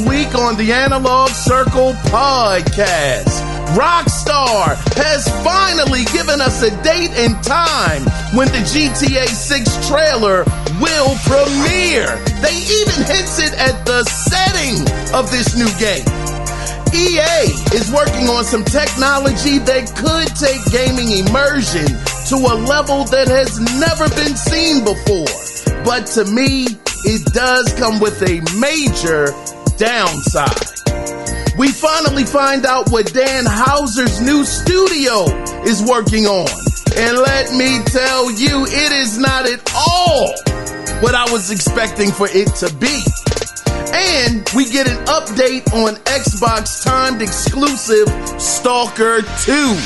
week on the Analog Circle podcast, Rockstar has finally given us a date and time when the GTA 6 trailer will premiere. They even hinted at the setting of this new game. EA is working on some technology that could take gaming immersion to a level that has never been seen before. But to me, it does come with a major downside. We finally find out what Dan Houser's new studio is working on. And let me tell you, it is not at all what I was expecting for it to be. And we get an update on Xbox timed exclusive Stalker 2.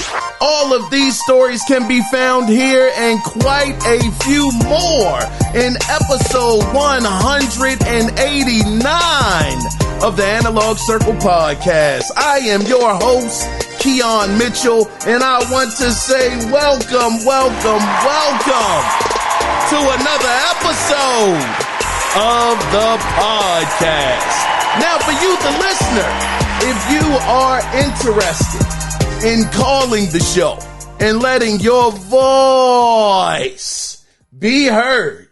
All of these stories can be found here and quite a few more in episode 189 of the Analog Circle podcast. I am your host, Kiaun Mitchell, and I want to say welcome to another episode of the podcast. Now, for you, the listener, if you are interested in calling the show and letting your voice be heard,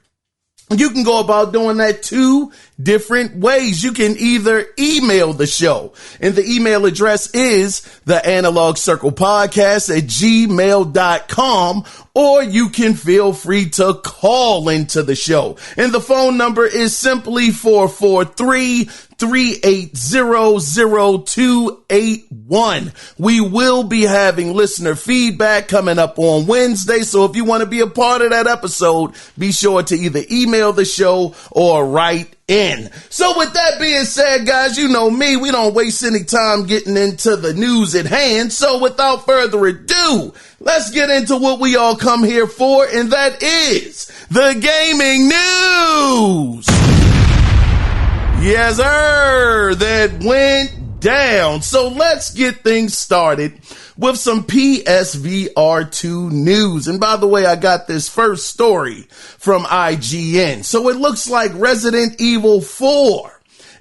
you can go about doing that two different ways. You can either email the show, and the email address is the Analog Circle Podcast at gmail.com, or you can feel free to call into the show. And the phone number is simply 443-380-0281. We will be having listener feedback coming up on Wednesday. So if you want to be a part of that episode, be sure to either email the show or write in. So with that being said, guys, you know me, we don't waste any time getting into the news at hand. So without further ado, let's get into what we all come here for, and that is the gaming news. Yes, sir, that went down. So let's get things started with some PSVR 2 news. And by the way, I got this first story from IGN. So it looks like Resident Evil 4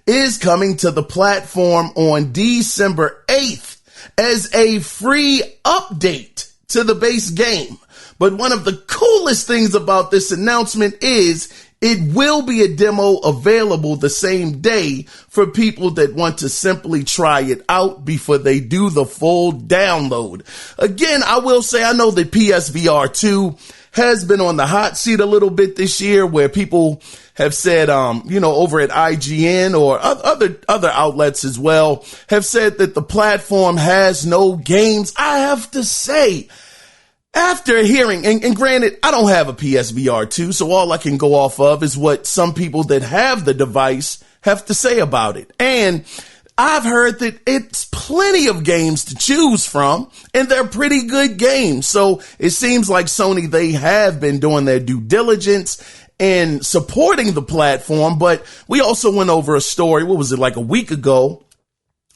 is coming to the platform on December 8th as a free update to the base game. But one of the coolest things about this announcement is it will be a demo available the same day for people that want to simply try it out before they do the full download. Again, I will say I know that PSVR 2 has been on the hot seat a little bit this year, where people have said, over at IGN or other outlets as well, have said that the platform has no games. I have to say, after hearing, and granted, I don't have a PSVR 2, so all I can go off of is what some people that have the device have to say about it. And I've heard that it's plenty of games to choose from, and they're pretty good games. So it seems like Sony, they have been doing their due diligence and supporting the platform. But we also went over a story, what was it, like a week ago,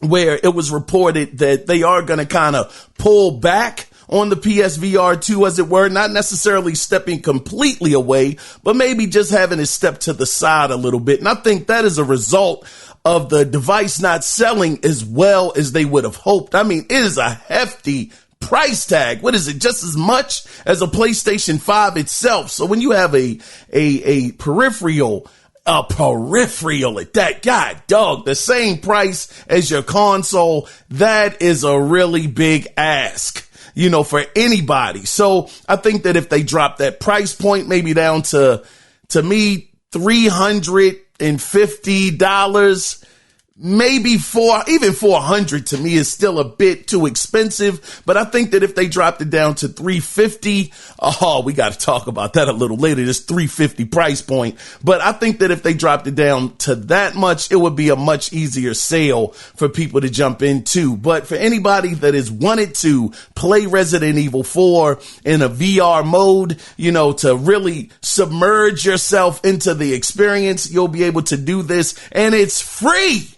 where it was reported that they are going to kind of pull back on the PSVR 2, as it were, not necessarily stepping completely away, but maybe just having it step to the side a little bit. And I think that is a result of the device not selling as well as they would have hoped. I mean, it is a hefty price tag. What is it? Just as much as a PlayStation 5 itself. So when you have a peripheral at that, god dog, the same price as your console, that is a really big ask, for anybody. So I think that if they drop that price point maybe down to me, $350, maybe even $400 to me is still a bit too expensive. But I think that if they dropped it down to $350, we got to talk about that a little later, this $350 price point. But I think that if they dropped it down to that much, it would be a much easier sale for people to jump into. But for anybody that has wanted to play Resident Evil 4 in a VR mode, to really submerge yourself into the experience, you'll be able to do this, and it's free.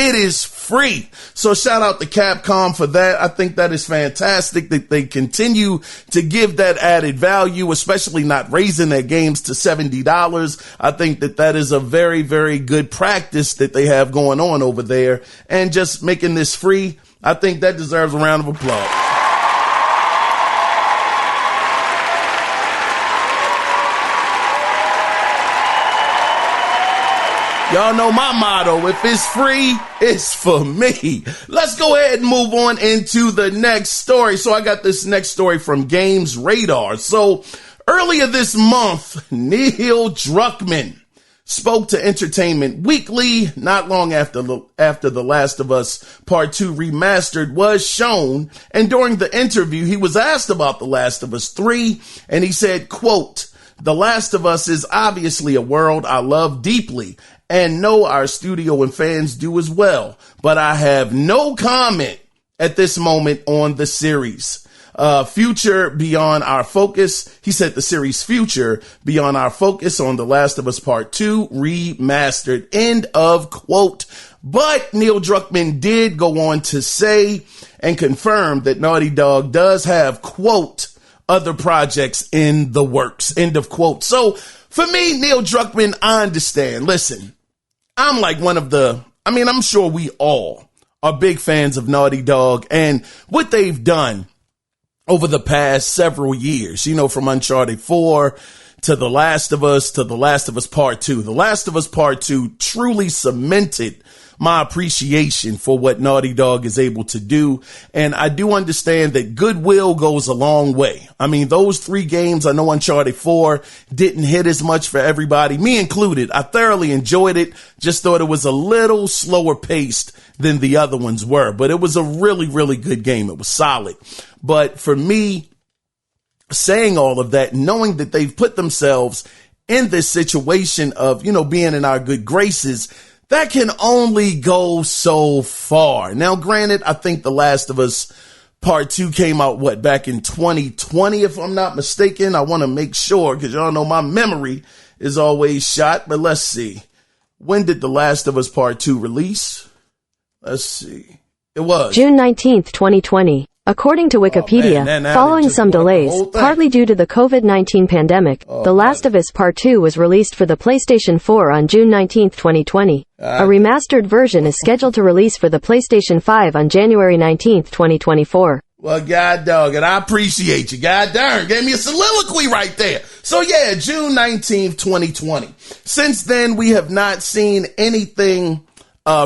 It is free. So shout out to Capcom for that. I think that is fantastic that they continue to give that added value, especially not raising their games to $70. I think that that is a very, very good practice that they have going on over there, and just making this free. I think that deserves a round of applause. Y'all know my motto, if it's free, it's for me. Let's go ahead and move on into the next story. So I got this next story from Games Radar. So earlier this month, Neil Druckmann spoke to Entertainment Weekly not long after The Last of Us Part 2 Remastered was shown. And during the interview, he was asked about The Last of Us 3, and he said, quote, "The Last of Us is obviously a world I love deeply, and know our studio and fans do as well. But I have no comment at this moment on the series. Future beyond our focus." He said the series future beyond our focus on The Last of Us Part 2 Remastered. End of quote. But Neil Druckmann did go on to say and confirm that Naughty Dog does have, quote, "other projects in the works." End of quote. So for me, Neil Druckmann, I understand. Listen, I'm like I'm sure we all are big fans of Naughty Dog and what they've done over the past several years, from Uncharted 4 to The Last of Us to The Last of Us Part 2. The Last of Us Part 2 truly cemented my appreciation for what Naughty Dog is able to do. And I do understand that goodwill goes a long way. I mean, those 3 games, I know Uncharted 4 didn't hit as much for everybody, me included. I thoroughly enjoyed it. Just thought it was a little slower paced than the other ones were, but it was a really, really good game. It was solid. But for me, saying all of that, knowing that they've put themselves in this situation of, being in our good graces, that can only go so far. Now, granted, I think The Last of Us Part 2 came out, back in 2020, if I'm not mistaken. I want to make sure, because y'all know my memory is always shot. But let's see. When did The Last of Us Part 2 release? Let's see. It was June 19th, 2020. According to Wikipedia, following some delays, partly due to the COVID-19 pandemic, The Last of Us Part 2 was released for the PlayStation 4 on June 19, 2020. A remastered version is scheduled to release for the PlayStation 5 on January 19, 2024. Well, God dog, and I appreciate you. God darn, gave me a soliloquy right there. So yeah, June 19th, 2020. Since then, we have not seen anything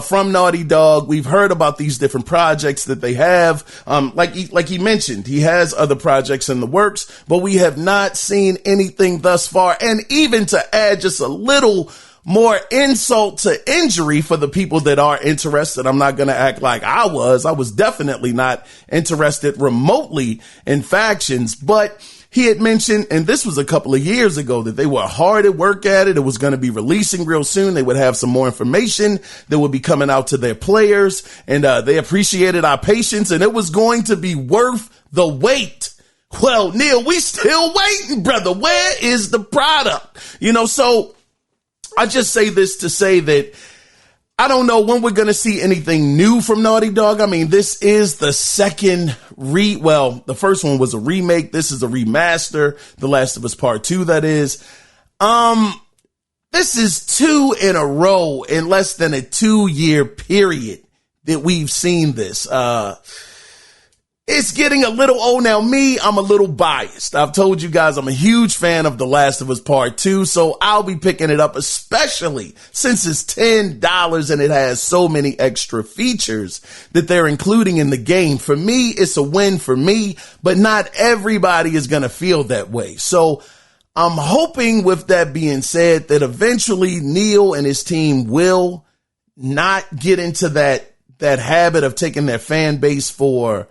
from Naughty Dog. We've heard about these different projects that they have. Like he mentioned, he has other projects in the works, but we have not seen anything thus far. And even to add just a little more insult to injury for the people that are interested, I'm not going to act like I was definitely not interested remotely in factions, but he had mentioned, and this was a couple of years ago, that they were hard at work at it. It was going to be releasing real soon. They would have some more information that would be coming out to their players, and they appreciated our patience, and it was going to be worth the wait. Well, Neil, we still waiting, brother. Where is the product? So I just say this to say that I don't know when we're going to see anything new from Naughty Dog. I mean, this is the second the first one was a remake. This is a remaster. The Last of Us Part 2, that is. This is 2 in a row in less than a 2-year period that we've seen this. It's getting a little old. Now, I'm a little biased. I've told you guys I'm a huge fan of The Last of Us Part 2, so I'll be picking it up, especially since it's $10 and it has so many extra features that they're including in the game. For me, it's a win for me, but not everybody is going to feel that way. So I'm hoping, with that being said, that eventually Neil and his team will not get into that habit of taking their fan base for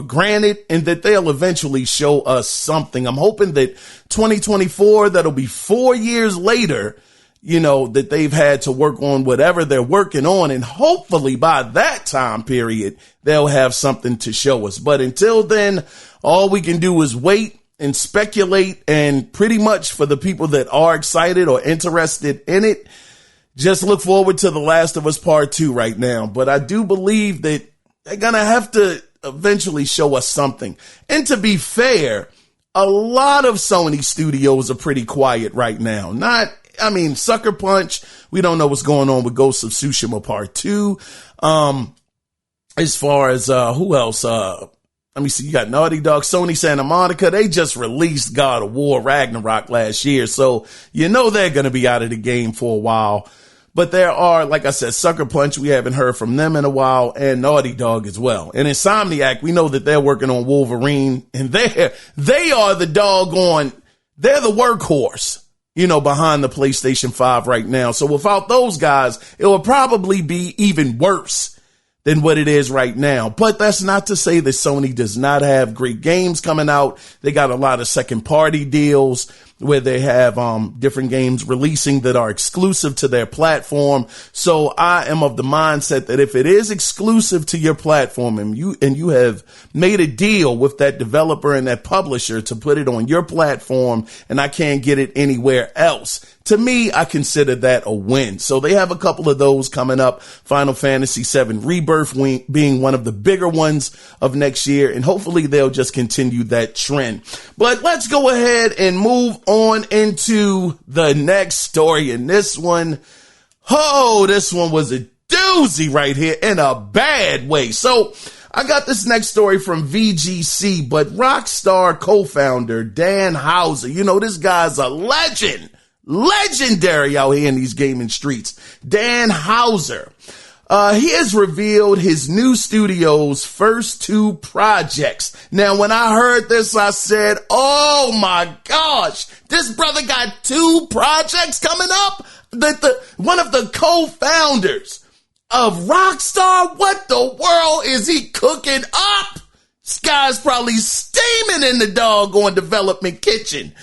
granted, and that they'll eventually show us something. I'm hoping that 2024, that'll be 4 years later, that they've had to work on whatever they're working on. And hopefully by that time period, they'll have something to show us. But until then, all we can do is wait and speculate. And pretty much for the people that are excited or interested in it, just look forward to The Last of Us Part 2 right now. But I do believe that they're going to have to eventually show us something. And to be fair, a lot of Sony studios are pretty quiet right now. Sucker Punch, we don't know what's going on with Ghost of Tsushima Part 2. As far as who else? Let me see. You got Naughty Dog, Sony Santa Monica. They just released God of War Ragnarok last year. So they're going to be out of the game for a while. But there are, like I said, Sucker Punch, we haven't heard from them in a while, and Naughty Dog as well. And Insomniac, we know that they're working on Wolverine, and they are the they're the workhorse, behind the PlayStation 5 right now. So without those guys, it will probably be even worse than what it is right now. But that's not to say that Sony does not have great games coming out. They got a lot of second party deals where they have different games releasing that are exclusive to their platform. So I am of the mindset that if it is exclusive to your platform and you have made a deal with that developer and that publisher to put it on your platform and I can't get it anywhere else, to me, I consider that a win. So they have a couple of those coming up. Final Fantasy VII Rebirth being one of the bigger ones of next year. And hopefully they'll just continue that trend. But let's go ahead and move on into the next story. And this one was a doozy right here in a bad way. So I got this next story from VGC, but Rockstar co-founder Dan Houser, this guy's a legendary out here in these gaming streets. Dan Houser, he has revealed his new studio's first two projects. Now, when I heard this, I said, oh my gosh, this brother got two projects coming up? One of the co-founders of Rockstar, what the world is he cooking up? This guy's probably steaming in the doggone development kitchen.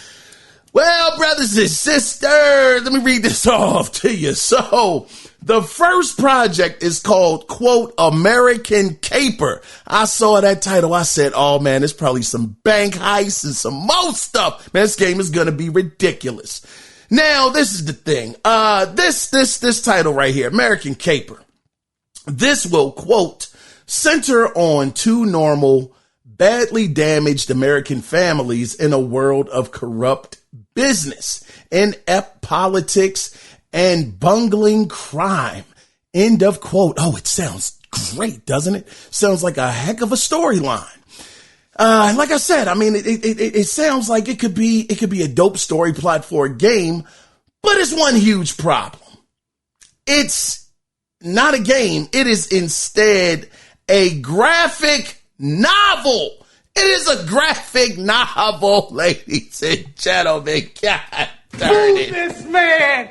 Well, brothers and sisters, let me read this off to you. So the first project is called, quote, American Caper. I saw that title. I said, oh man, there's probably some bank heists and some more stuff. Man, this game is going to be ridiculous. Now, this is the thing. This title right here, American Caper. This will, quote, center on two normal, badly damaged American families in a world of corrupt business, inept politics, and bungling crime. End of quote. Oh, it sounds great, doesn't it? Sounds like a heck of a storyline. Like I said, it sounds like it could be a dope story plot for a game, but it's one huge problem. It's not a game. It is instead a graphic novel. It is a graphic novel, ladies and gentlemen. God darn it. Move this man!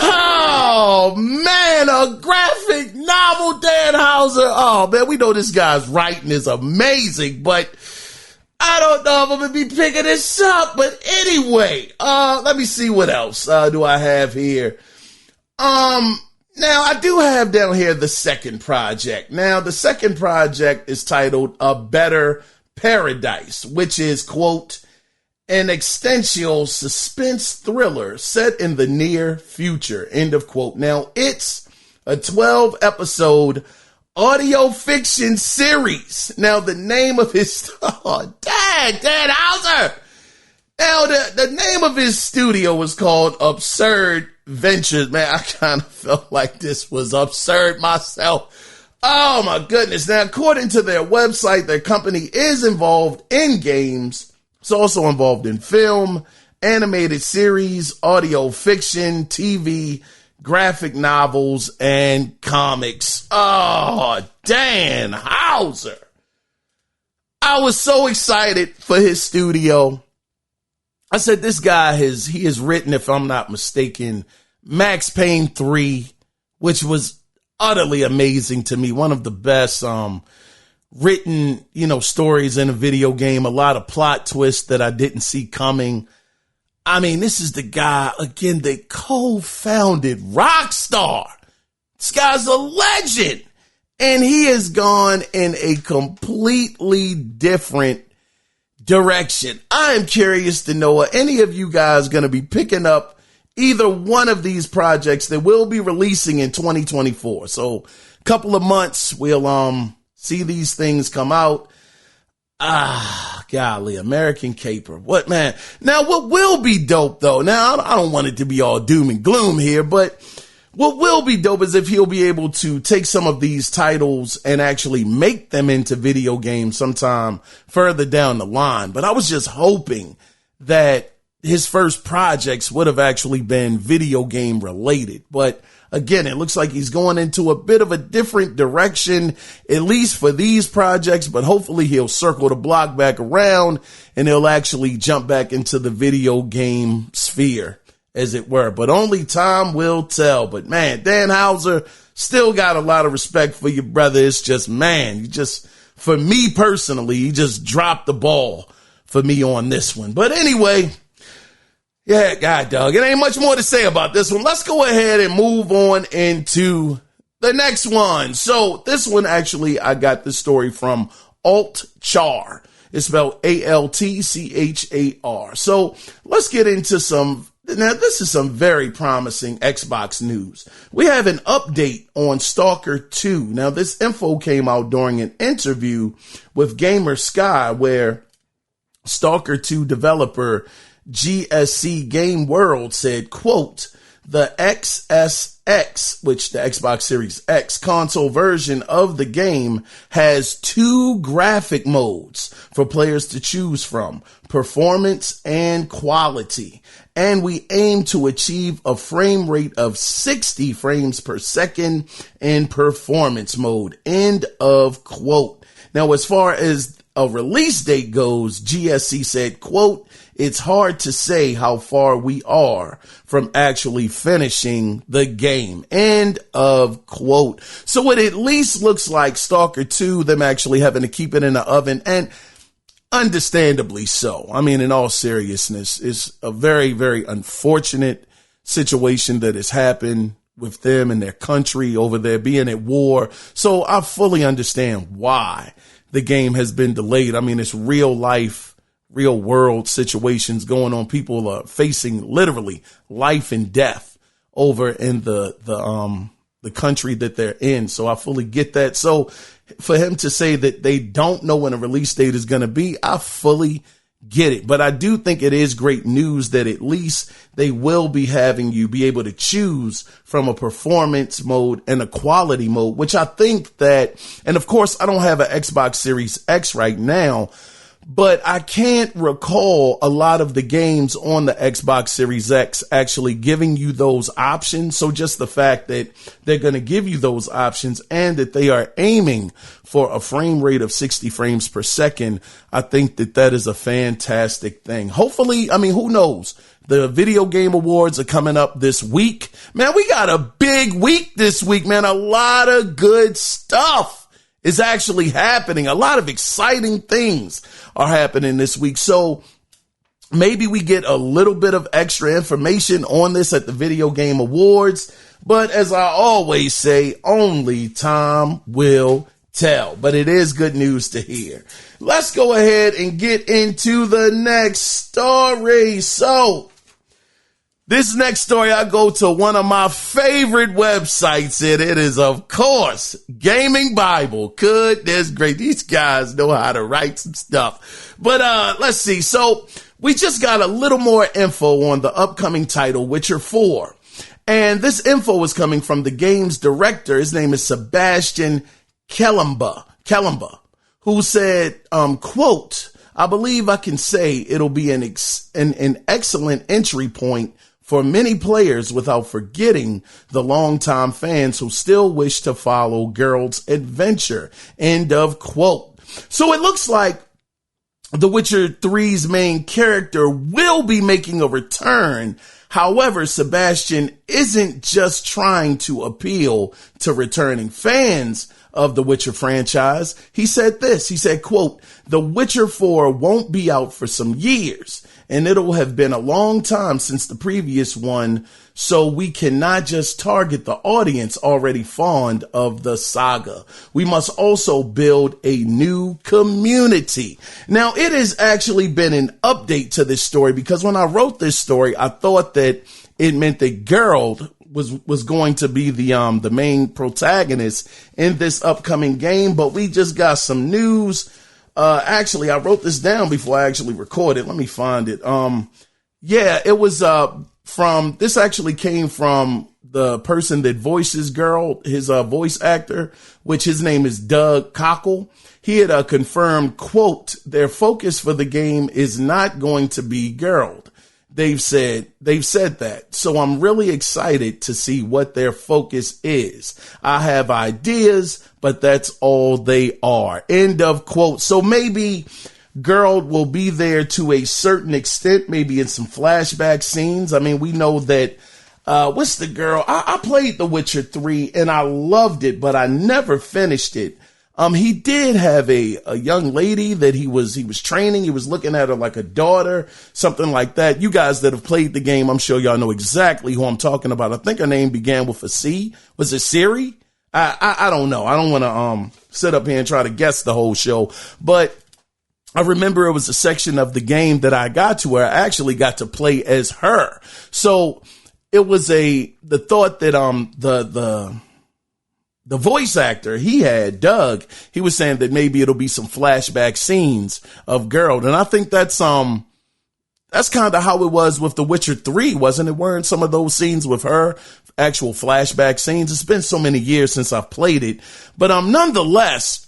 Oh, man, a graphic novel, Dan Houser. Oh, man, we know this guy's writing is amazing, but I don't know if I'm going to be picking this up. But anyway, let me see what else do I have here. Now, I do have down here the second project. Now, the second project is titled A Better Paradise, which is, quote, an existential suspense thriller set in the near future, end of quote. Now, it's a 12-episode audio fiction series. Now, the name of his... Oh, Dan Houser! Now, the name of his studio is called Absurd Ventures. Man, I kind of felt like this was absurd myself. Oh my goodness. Now, according to their website, their company is involved in games. It's also involved in film, animated series, audio fiction, TV, graphic novels, and comics. Oh, Dan Houser. I was so excited for his studio. I said, this guy he has written, if I'm not mistaken, Max Payne 3, which was utterly amazing to me. One of the best written, stories in a video game. A lot of plot twists that I didn't see coming. This is the guy, again, that co-founded Rockstar. This guy's a legend. And he has gone in a completely different direction. I am curious to know, are any of you guys going to be picking up either one of these projects that will be releasing in 2024. So a couple of months, we'll see these things come out. Golly, American Caper. What, man? Now, what will be dope, though? Now, I don't want it to be all doom and gloom here, but what will be dope is if he'll be able to take some of these titles and actually make them into video games sometime further down the line. But I was just hoping that his first projects would have actually been video game related. But again, it looks like he's going into a bit of a different direction, at least for these projects, but hopefully he'll circle the block back around and he'll actually jump back into the video game sphere, as it were. But only time will tell. But man, Dan Houser, still got a lot of respect for you, brother. It's just, man, for me personally, he just dropped the ball for me on this one. But anyway, yeah, God, dog, it ain't much more to say about this one. Let's go ahead and move on into the next one. So this one, actually, I got the story from Altchar. It's spelled Altchar. So let's get into now this is some very promising Xbox news. We have an update on Stalker 2. Now this info came out during an interview with Gamer Sky, where Stalker 2 developer GSC Game World said, quote, the XSX, which the Xbox Series X console version of the game, has 2 graphic modes for players to choose from, performance and quality. And we aim to achieve a frame rate of 60 frames per second in performance mode, end of quote. Now, as far as a release date goes, GSC said, quote, it's hard to say how far we are from actually finishing the game, end of quote. So it at least looks like Stalker 2, them actually having to keep it in the oven, and understandably so. I mean, in all seriousness, it's a very, very unfortunate situation that has happened with them and their country over there being at war. So I fully understand why the game has been delayed. I mean, it's real life, real world situations going on. People are facing literally life and death over in the country that they're in. So I fully get that. So for him to say that they don't know when a release date is going to be, I fully get it. But I do think it is great news that at least they will be having you be able to choose from a performance mode and a quality mode, which I think that, and of course I don't have an Xbox Series X right now, but I can't recall a lot of the games on the Xbox Series X actually giving you those options. So just the fact that they're going to give you those options and that they are aiming for a frame rate of 60 frames per second, I think that that is a fantastic thing. Hopefully, I mean, who knows? The Video Game Awards are coming up this week. Man, we got a big week this week, man. A lot of good stuff is actually happening. A lot of exciting things are happening this week. So maybe we get a little bit of extra information on this at the Video Game Awards. But as I always say, only time will tell. But it is good news to hear. Let's go ahead and get into the next story. So this next story, I go to one of my favorite websites, and it is, of course, Gaming Bible. Goodness great. These guys know how to write some stuff. But let's see. So we just got a little more info on the upcoming title, Witcher 4. And this info is coming from the game's director. His name is Sebastian Kellemba, who said, quote, I believe I can say it'll be an excellent entry point for many players without forgetting the longtime fans who still wish to follow Geralt's adventure, end of quote. So it looks like The Witcher 3's main character will be making a return. However, Sebastian isn't just trying to appeal to returning fans of the Witcher franchise. He said this, he said, quote, The Witcher 4 won't be out for some years, and it'll have been a long time since the previous one, so we cannot just target the audience already fond of the saga. We must also build a new community. Now, it has actually been an update to this story, because when I wrote this story, I thought that it meant that Geralt was going to be the main protagonist in this upcoming game. But we just got some news. Actually, I wrote this down before I actually recorded. Let me find it. Yeah, it was this actually came from the person that voices Geralt, his voice actor, which his name is Doug Cockle. He had confirmed, quote, their focus for the game is not going to be Geralt. They've said that. So I'm really excited to see what their focus is. I have ideas, but that's all they are. End of quote. So maybe Geralt will be there to a certain extent, maybe in some flashback scenes. I mean, we know that, what's the girl? I played The Witcher 3 and I loved it, but I never finished it. He did have a young lady that he was training. He was looking at her like a daughter, something like that. You guys that have played the game, I'm sure y'all know exactly who I'm talking about. I think her name began with a C. Was it Siri? I don't know. I don't want to sit up here and try to guess the whole show, but I remember it was a section of the game that I got to where I actually got to play as her. So it was the thought that the voice actor he had, Doug, he was saying that maybe it'll be some flashback scenes of Geralt. And I think that's kind of how it was with The Witcher 3, wasn't it? Weren't some of those scenes with her actual flashback scenes? It's been so many years since I've played it, but nonetheless,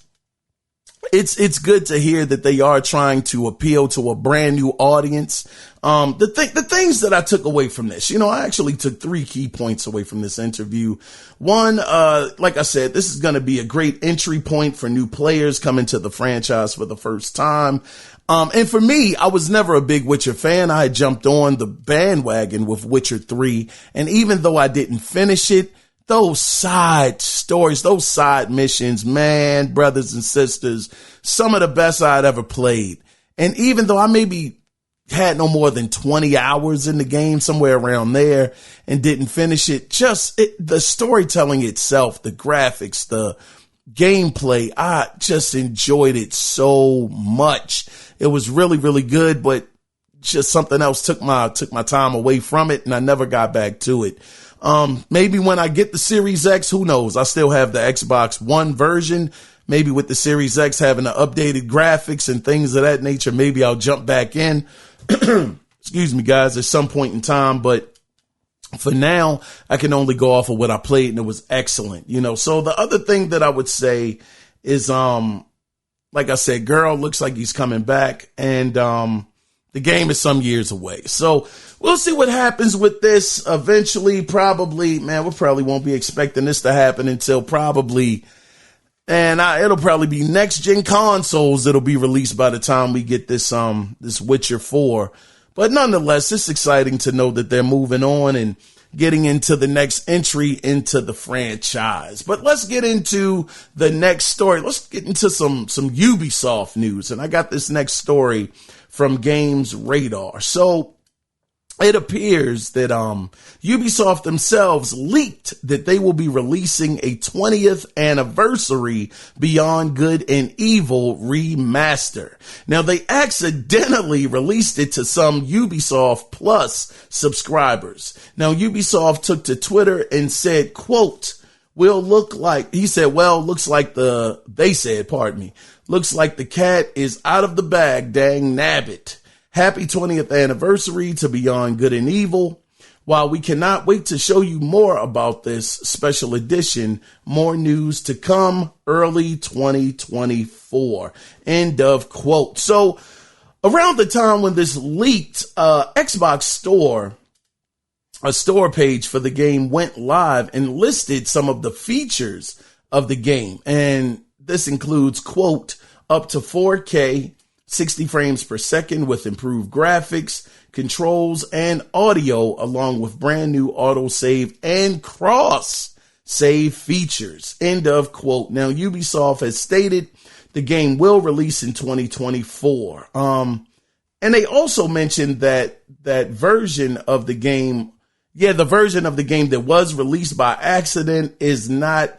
it's good to hear that they are trying to appeal to a brand new audience. The things that I took away from this, I actually took 3 key points away from this interview. One, like I said, this is going to be a great entry point for new players coming to the franchise for the first time. And for me, I was never a big Witcher fan. I had jumped on the bandwagon with Witcher 3. And even though I didn't finish it, those side stories, those side missions, man, brothers and sisters, some of the best I'd ever played. And even though I maybe had no more than 20 hours in the game, somewhere around there, and didn't finish it, the storytelling itself, the graphics, the gameplay, I just enjoyed it so much. It was really, really good, but just something else took my time away from it, and I never got back to it. Maybe when I get the Series X, who knows? I still have the Xbox One version. Maybe with the Series X having the updated graphics and things of that nature, maybe I'll jump back in. Excuse me, guys, at some point in time. But for now, I can only go off of what I played, and it was excellent. So the other thing that I would say is, like I said, Geralt looks like he's coming back, and the game is some years away. So we'll see what happens with this eventually. Probably, man, we probably won't be expecting this to happen until probably, it'll probably be next gen consoles that'll be released by the time we get this Witcher 4. But nonetheless, it's exciting to know that they're moving on and getting into the next entry into the franchise. But let's get into the next story. Let's get into some Ubisoft news. And I got this next story from Games Radar. So it appears that Ubisoft themselves leaked that they will be releasing a 20th anniversary Beyond Good and Evil remaster. Now, they accidentally released it to some Ubisoft Plus subscribers. Now, Ubisoft took to Twitter and said, quote, looks like the cat is out of the bag, dang nabbit. Happy 20th anniversary to Beyond Good and Evil. While we cannot wait to show you more about this special edition, more news to come early 2024. End of quote. So around the time when this leaked, Xbox Store, a store page for the game went live and listed some of the features of the game. And this includes, quote, up to 4K, 60 frames per second with improved graphics, controls, and audio, along with brand new autosave and cross-save features. End of quote. Now, Ubisoft has stated the game will release in 2024. And they also mentioned that version of the game, the version of the game that was released by accident is not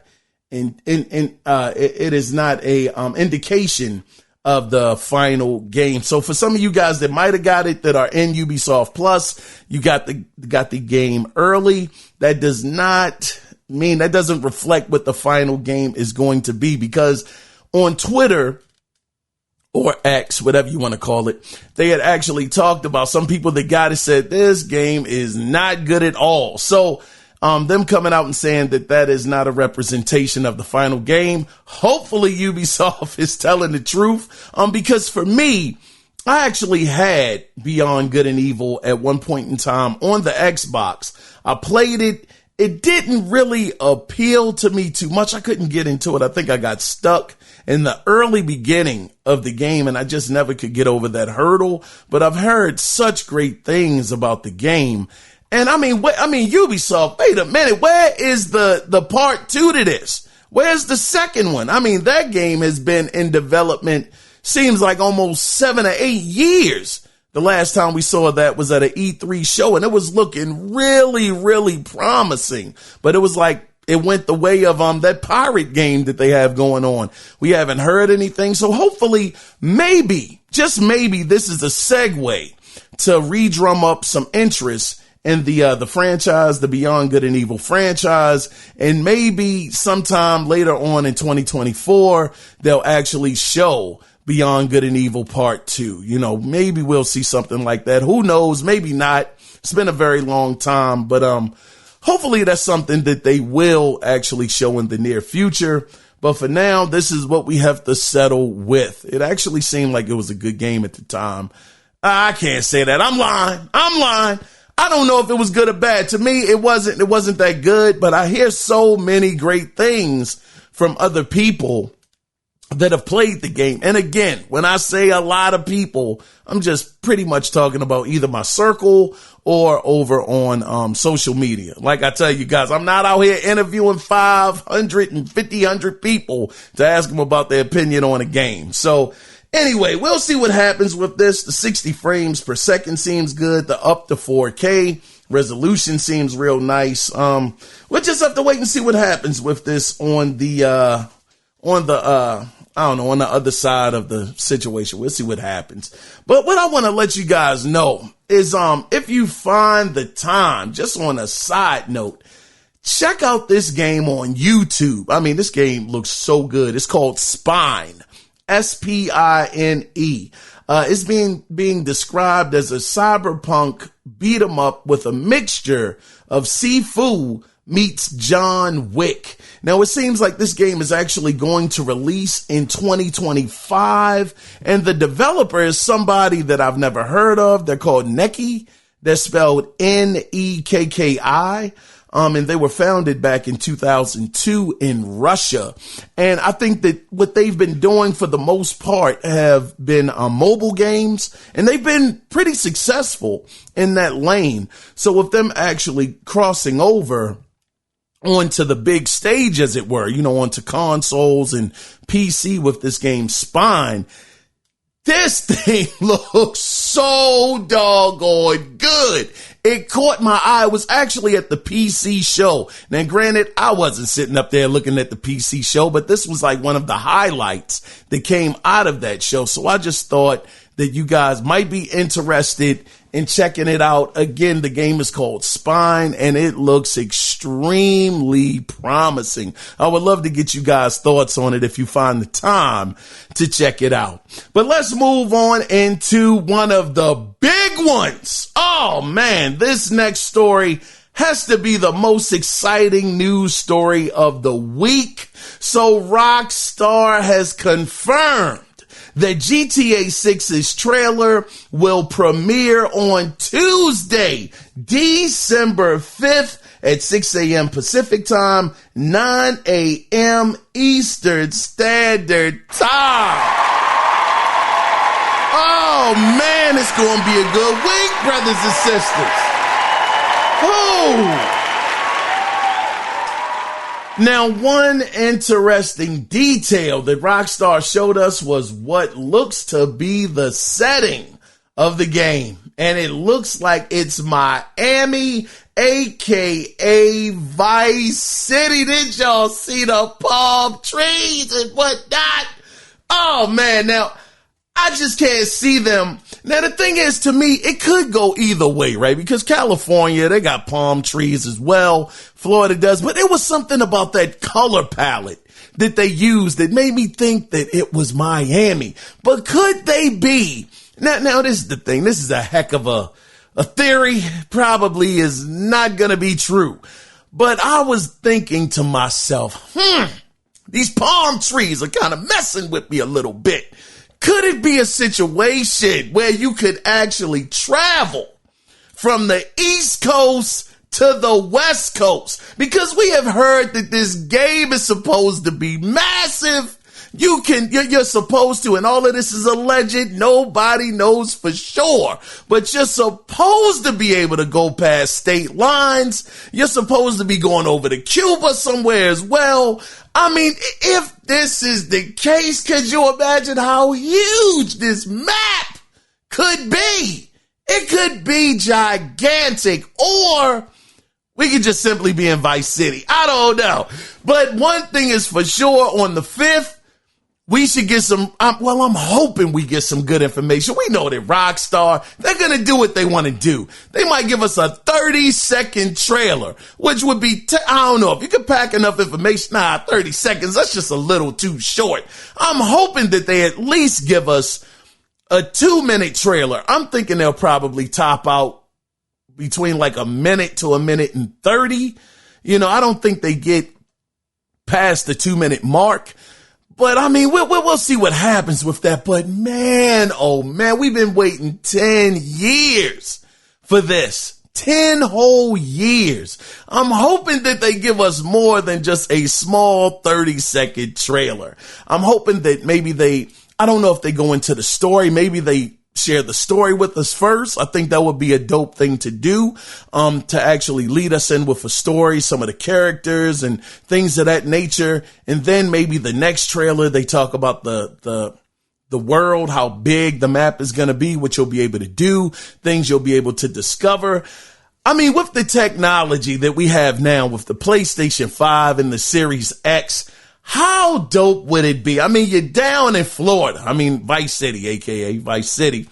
it is not a indication of the final game. So for some of you guys that might have got it that are in Ubisoft Plus, you got the game early. That doesn't reflect what the final game is going to be, because on Twitter or X, whatever you want to call it, they had actually talked about some people that got it said this game is not good at all. So them coming out and saying that is not a representation of the final game. Hopefully Ubisoft is telling the truth. Because for me, I actually had Beyond Good and Evil at one point in time on the Xbox. I played it. It didn't really appeal to me too much. I couldn't get into it. I think I got stuck in the early beginning of the game, and I just never could get over that hurdle. But I've heard such great things about the game. And Ubisoft, wait a minute, where is the part 2 to this? Where's the second one? I mean, that game has been in development, seems like almost 7 or 8 years. The last time we saw that was at an E3 show, and it was looking really, really promising. But it was like it went the way of that pirate game that they have going on. We haven't heard anything. So hopefully, maybe, just maybe, this is a segue to re-drum up some interest in the franchise, the Beyond Good and Evil franchise. And maybe sometime later on in 2024, they'll actually show Beyond Good and Evil Part 2. You know, maybe we'll see something like that. Who knows? Maybe not. It's been a very long time, but hopefully that's something that they will actually show in the near future. But for now, this is what we have to settle with. It actually seemed like it was a good game at the time. I can't say that. I'm lying. I don't know if it was good or bad. To me, it wasn't that good, but I hear so many great things from other people that have played the game. And again, when I say a lot of people, I'm just pretty much talking about either my circle or over on social media. Like I tell you guys, I'm not out here interviewing 500 and 100 people to ask them about their opinion on a game. So anyway, we'll see what happens with this. The 60 frames per second seems good. The up to 4K resolution seems real nice. We'll just have to wait and see what happens with this on the other side of the situation. We'll see what happens. But what I want to let you guys know is, if you find the time, just on a side note, check out this game on YouTube. I mean, this game looks so good. It's called Spine. Spine. It's being described as a cyberpunk beat 'em up with a mixture of Sifu meets John Wick. Now, it seems like this game is actually going to release in 2025, and the developer is somebody that I've never heard of. They're called Neki. They're spelled Nekki. And they were founded back in 2002 in Russia. And I think that what they've been doing for the most part have been mobile games, and they've been pretty successful in that lane. So with them actually crossing over onto the big stage, as it were, onto consoles and PC with this game Spine, this thing looks so doggone good. It caught my eye. It was actually at the PC show. Now, granted, I wasn't sitting up there looking at the PC show, but this was like one of the highlights that came out of that show. So I just thought that you guys might be interested in checking it out. Again, the game is called Spine, and it looks extremely promising. I would love to get you guys' thoughts on it if you find the time to check it out. But let's move on into one of the big ones. Oh man, this next story has to be the most exciting news story of the week. So Rockstar has confirmed that GTA 6's trailer will premiere on Tuesday, December 5th at 6 a.m. Pacific time, 9 a.m. Eastern Standard Time. Oh man, it's going to be a good week, brothers and sisters. Ooh. Now, one interesting detail that Rockstar showed us was what looks to be the setting of the game. And it looks like it's Miami, aka Vice City. Did y'all see the palm trees and whatnot? Oh man, now I just can't see them. Now, the thing is, to me, it could go either way, right? Because California, they got palm trees as well. Florida does. But it was something about that color palette that they used that made me think that it was Miami. But could they be? Now, this is the thing. This is a heck of a theory. Probably is not going to be true. But I was thinking to myself, these palm trees are kind of messing with me a little bit. Could it be a situation where you could actually travel from the East Coast to the West Coast? Because we have heard that this game is supposed to be massive. You're supposed to, and all of this is alleged. Nobody knows for sure, but you're supposed to be able to go past state lines. You're supposed to be going over to Cuba somewhere as well. I mean, if this is the case, could you imagine how huge this map could be? It could be gigantic, or we could just simply be in Vice City. I don't know. But one thing is for sure, on the 5th, we should get some, I'm hoping we get some good information. We know that Rockstar, they're going to do what they want to do. They might give us a 30-second trailer, which would be, I don't know, if you could pack enough information. 30 seconds, that's just a little too short. I'm hoping that they at least give us a 2-minute trailer. I'm thinking they'll probably top out between like a minute to a minute and 30. You know, I don't think they get past the 2-minute mark. But I mean, we'll see what happens with that. But man, oh man, we've been waiting 10 years for this. 10 whole years. I'm hoping that they give us more than just a small 30-second trailer. I'm hoping that maybe I don't know if they go into the story. Maybe they share the story with us first. I think that would be a dope thing to do, to actually lead us in with a story, some of the characters and things of that nature. And then maybe the next trailer, they talk about the world, how big the map is going to be, what you'll be able to do, things you'll be able to discover. I mean, with the technology that we have now with the PlayStation 5 and the Series X, how dope would it be? I mean, you're down in Florida. I mean, Vice City, aka Vice City.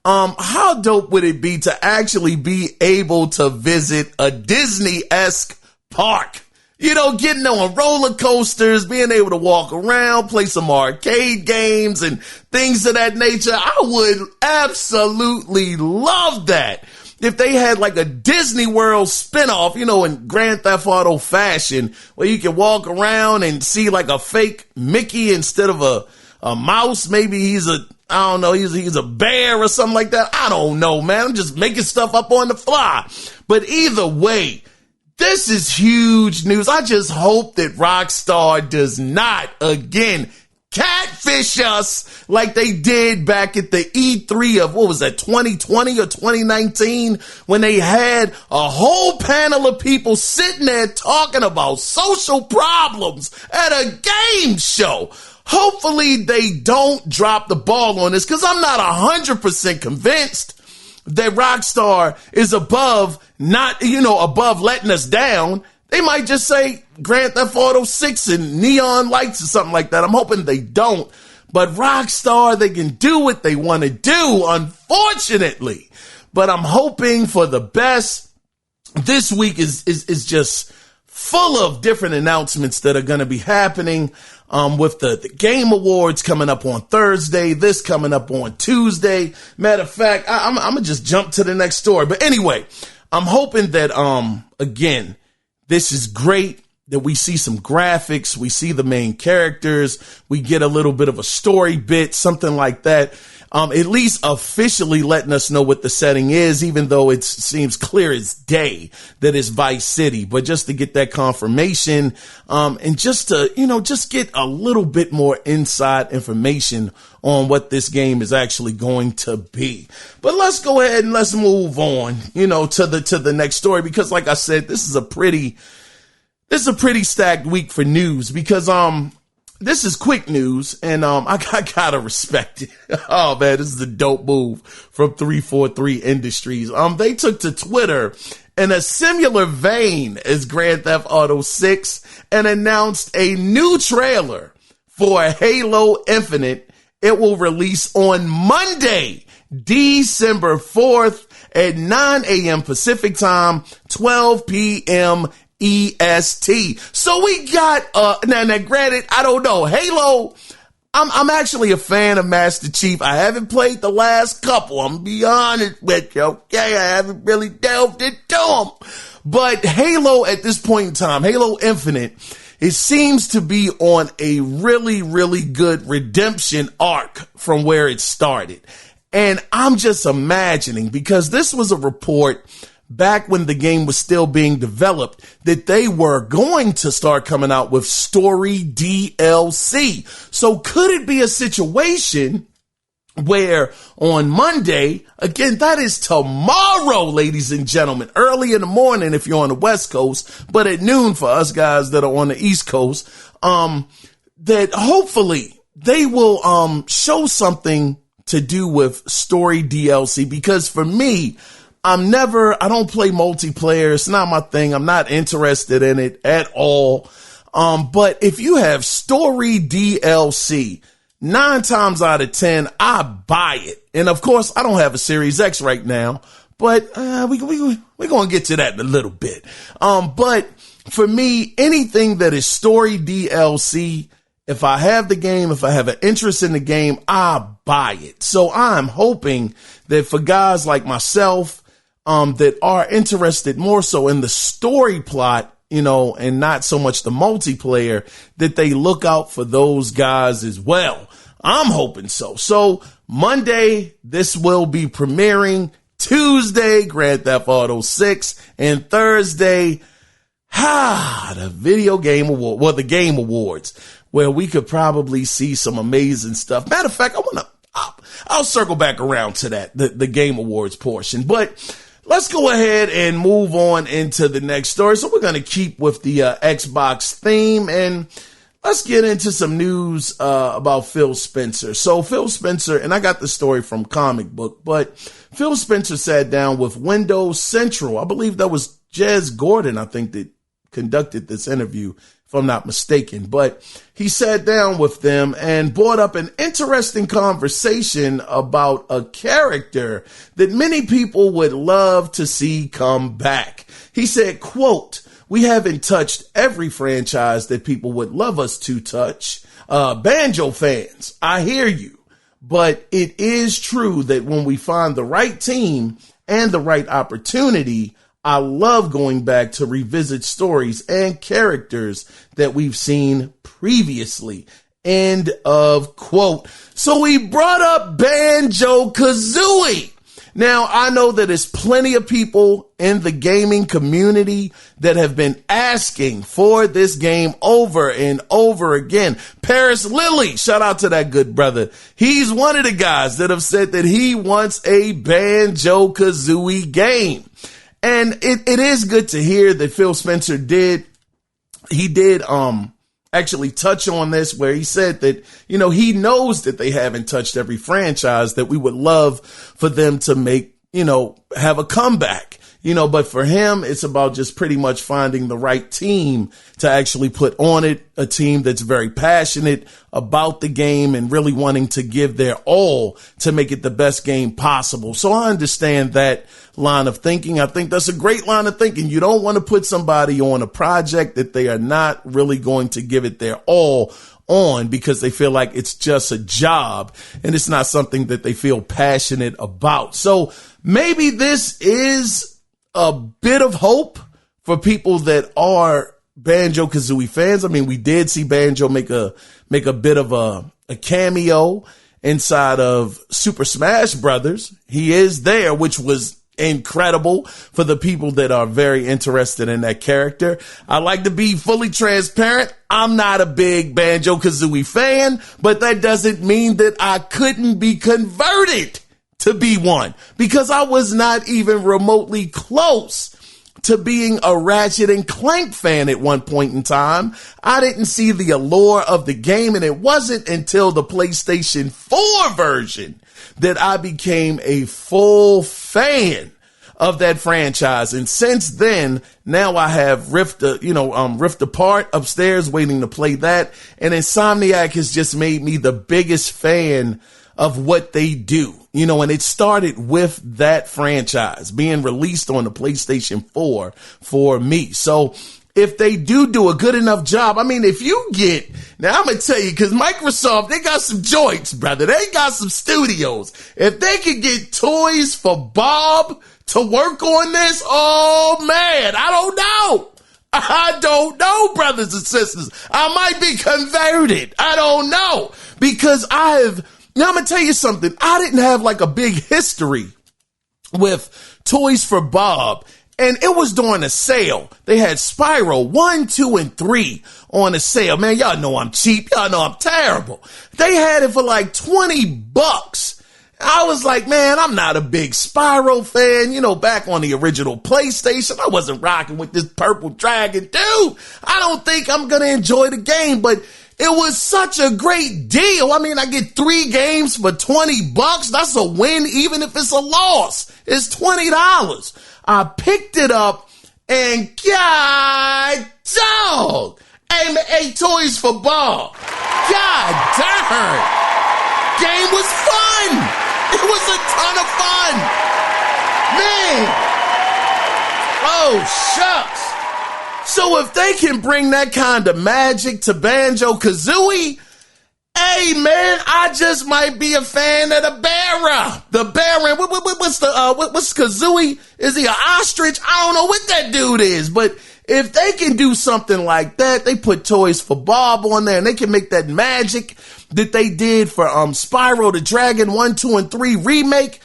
How dope would it be to actually be able to visit a Disney-esque park? You know, getting on roller coasters, being able to walk around, play some arcade games and things of that nature. I would absolutely love that. If they had like a Disney World spinoff, you know, in Grand Theft Auto fashion, where you can walk around and see like a fake Mickey instead of a mouse. Maybe he's a bear or something like that. I don't know, man. I'm just making stuff up on the fly. But either way, this is huge news. I just hope that Rockstar does not again catfish us like they did back at the E3 of, 2020 or 2019, when they had a whole panel of people sitting there talking about social problems at a game show. Hopefully they don't drop the ball on this, because I'm not 100% convinced that Rockstar is above letting us down. They might just say Grand Theft Auto 6 and neon lights or something like that. I'm hoping they don't. But Rockstar, they can do what they want to do, unfortunately. But I'm hoping for the best. This week is just full of different announcements that are going to be happening, with the Game Awards coming up on Thursday, this coming up on Tuesday. Matter of fact, I'm going to just jump to the next story. But anyway, I'm hoping that, again, this is great that we see some graphics, we see the main characters, we get a little bit of a story bit, something like that. At least officially letting us know what the setting is, even though it seems clear as day that it's Vice City. But just to get that confirmation, and just to, just get a little bit more inside information on what this game is actually going to be. But let's go ahead and let's move on, to the next story, because like I said, this is a pretty stacked week for news, because, this is quick news, and I gotta respect it. Oh man, this is a dope move from 343 Industries. They took to Twitter in a similar vein as Grand Theft Auto 6 and announced a new trailer for Halo Infinite It will release on Monday, December 4th at 9 a.m. Pacific time, 12 p.m. EST. So we got, now granted, I don't know, Halo, I'm actually a fan of Master Chief. I haven't played the last couple. I'm gonna be honest with you, okay? I haven't really delved into them. But Halo at this point in time, Halo Infinite, it seems to be on a really, really good redemption arc from where it started. And I'm just imagining, because this was a report back when the game was still being developed, that they were going to start coming out with story DLC. So could it be a situation where on Monday, again, that is tomorrow, ladies and gentlemen, early in the morning if you're on the West Coast, but at noon for us guys that are on the East Coast, that hopefully they will show something to do with story DLC, because for me, I don't play multiplayer. It's not my thing. I'm not interested in it at all. But if you have story DLC, 9 times out of 10, I buy it. And of course, I don't have a Series X right now, but we're going to get to that in a little bit. But for me, anything that is story DLC, if I have the game, if I have an interest in the game, I buy it. So I'm hoping that for guys like myself, that are interested more so in the story plot, and not so much the multiplayer, that they look out for those guys as well. I'm hoping so. So Monday, this will be premiering. Tuesday, Grand Theft Auto 6, and Thursday, the Video Game Award, well, the Game Awards, where we could probably see some amazing stuff. Matter of fact, I'll circle back around to that, the Game Awards portion, but let's go ahead and move on into the next story. So we're going to keep with the Xbox theme, and let's get into some news about Phil Spencer. So Phil Spencer, and I got the story from Comic Book, but Phil Spencer sat down with Windows Central. I believe that was Jez Gordon, I think, that conducted this interview, if I'm not mistaken. But he sat down with them and brought up an interesting conversation about a character that many people would love to see come back. He said, quote, "We haven't touched every franchise that people would love us to touch. Banjo fans, I hear you. But it is true that when we find the right team and the right opportunity, I love going back to revisit stories and characters that we've seen previously." End of quote. So he brought up Banjo-Kazooie. Now, I know that there's plenty of people in the gaming community that have been asking for this game over and over again. Paris Lilly, shout out to that good brother. He's one of the guys that have said that he wants a Banjo-Kazooie game. And it is good to hear that Phil Spencer did actually touch on this, where he said that, he knows that they haven't touched every franchise, that we would love for them to make, have a comeback, but for him, it's about just pretty much finding the right team to actually put on it, a team that's very passionate about the game and really wanting to give their all to make it the best game possible. So I understand that line of thinking. I think that's a great line of thinking. You don't want to put somebody on a project that they are not really going to give it their all on, because they feel like it's just a job and it's not something that they feel passionate about. So maybe this is a bit of hope for people that are Banjo-Kazooie fans. I mean, we did see Banjo make a bit of a cameo inside of Super Smash Brothers. He is there, which was incredible for the people that are very interested in that character. I like to be fully transparent. I'm not a big Banjo-Kazooie fan, but that doesn't mean that I couldn't be converted to be one, because I was not even remotely close to being a Ratchet and Clank fan at one point in time. I didn't see the allure of the game, and it wasn't until the PlayStation 4 version that I became a full fan of that franchise. And since then, now I have Rift Apart upstairs waiting to play that. And Insomniac has just made me the biggest fan of what they do, and it started with that franchise being released on the PlayStation 4 for me. So if they do a good enough job, now I'm going to tell you, because Microsoft, they got some joints, brother. They got some studios. If they could get Toys for Bob to work on this, oh man, I don't know, brothers and sisters. I might be converted. I don't know, because now I'm going to tell you something. I didn't have like a big history with Toys for Bob, and it was during a sale. They had Spyro 1, 2, and 3 on a sale. Man, y'all know I'm cheap. Y'all know I'm terrible. They had it for like $20. I was like, man, I'm not a big Spyro fan. Back on the original PlayStation, I wasn't rocking with this purple dragon. Dude, I don't think I'm going to enjoy the game, but it was such a great deal. I get 3 games for $20. That's a win, even if it's a loss. It's $20. I picked it up, and God dog, hey, Toys for Bob. God darn. Game was fun. It was a ton of fun. Man. Oh, shucks. So if they can bring that kind of magic to Banjo-Kazooie, hey man, I just might be a fan of the Baron. The Baron, what's Kazooie? Is he an ostrich? I don't know what that dude is, but if they can do something like that, they put Toys for Bob on there and they can make that magic that they did for Spyro the Dragon 1, 2, and 3 remake.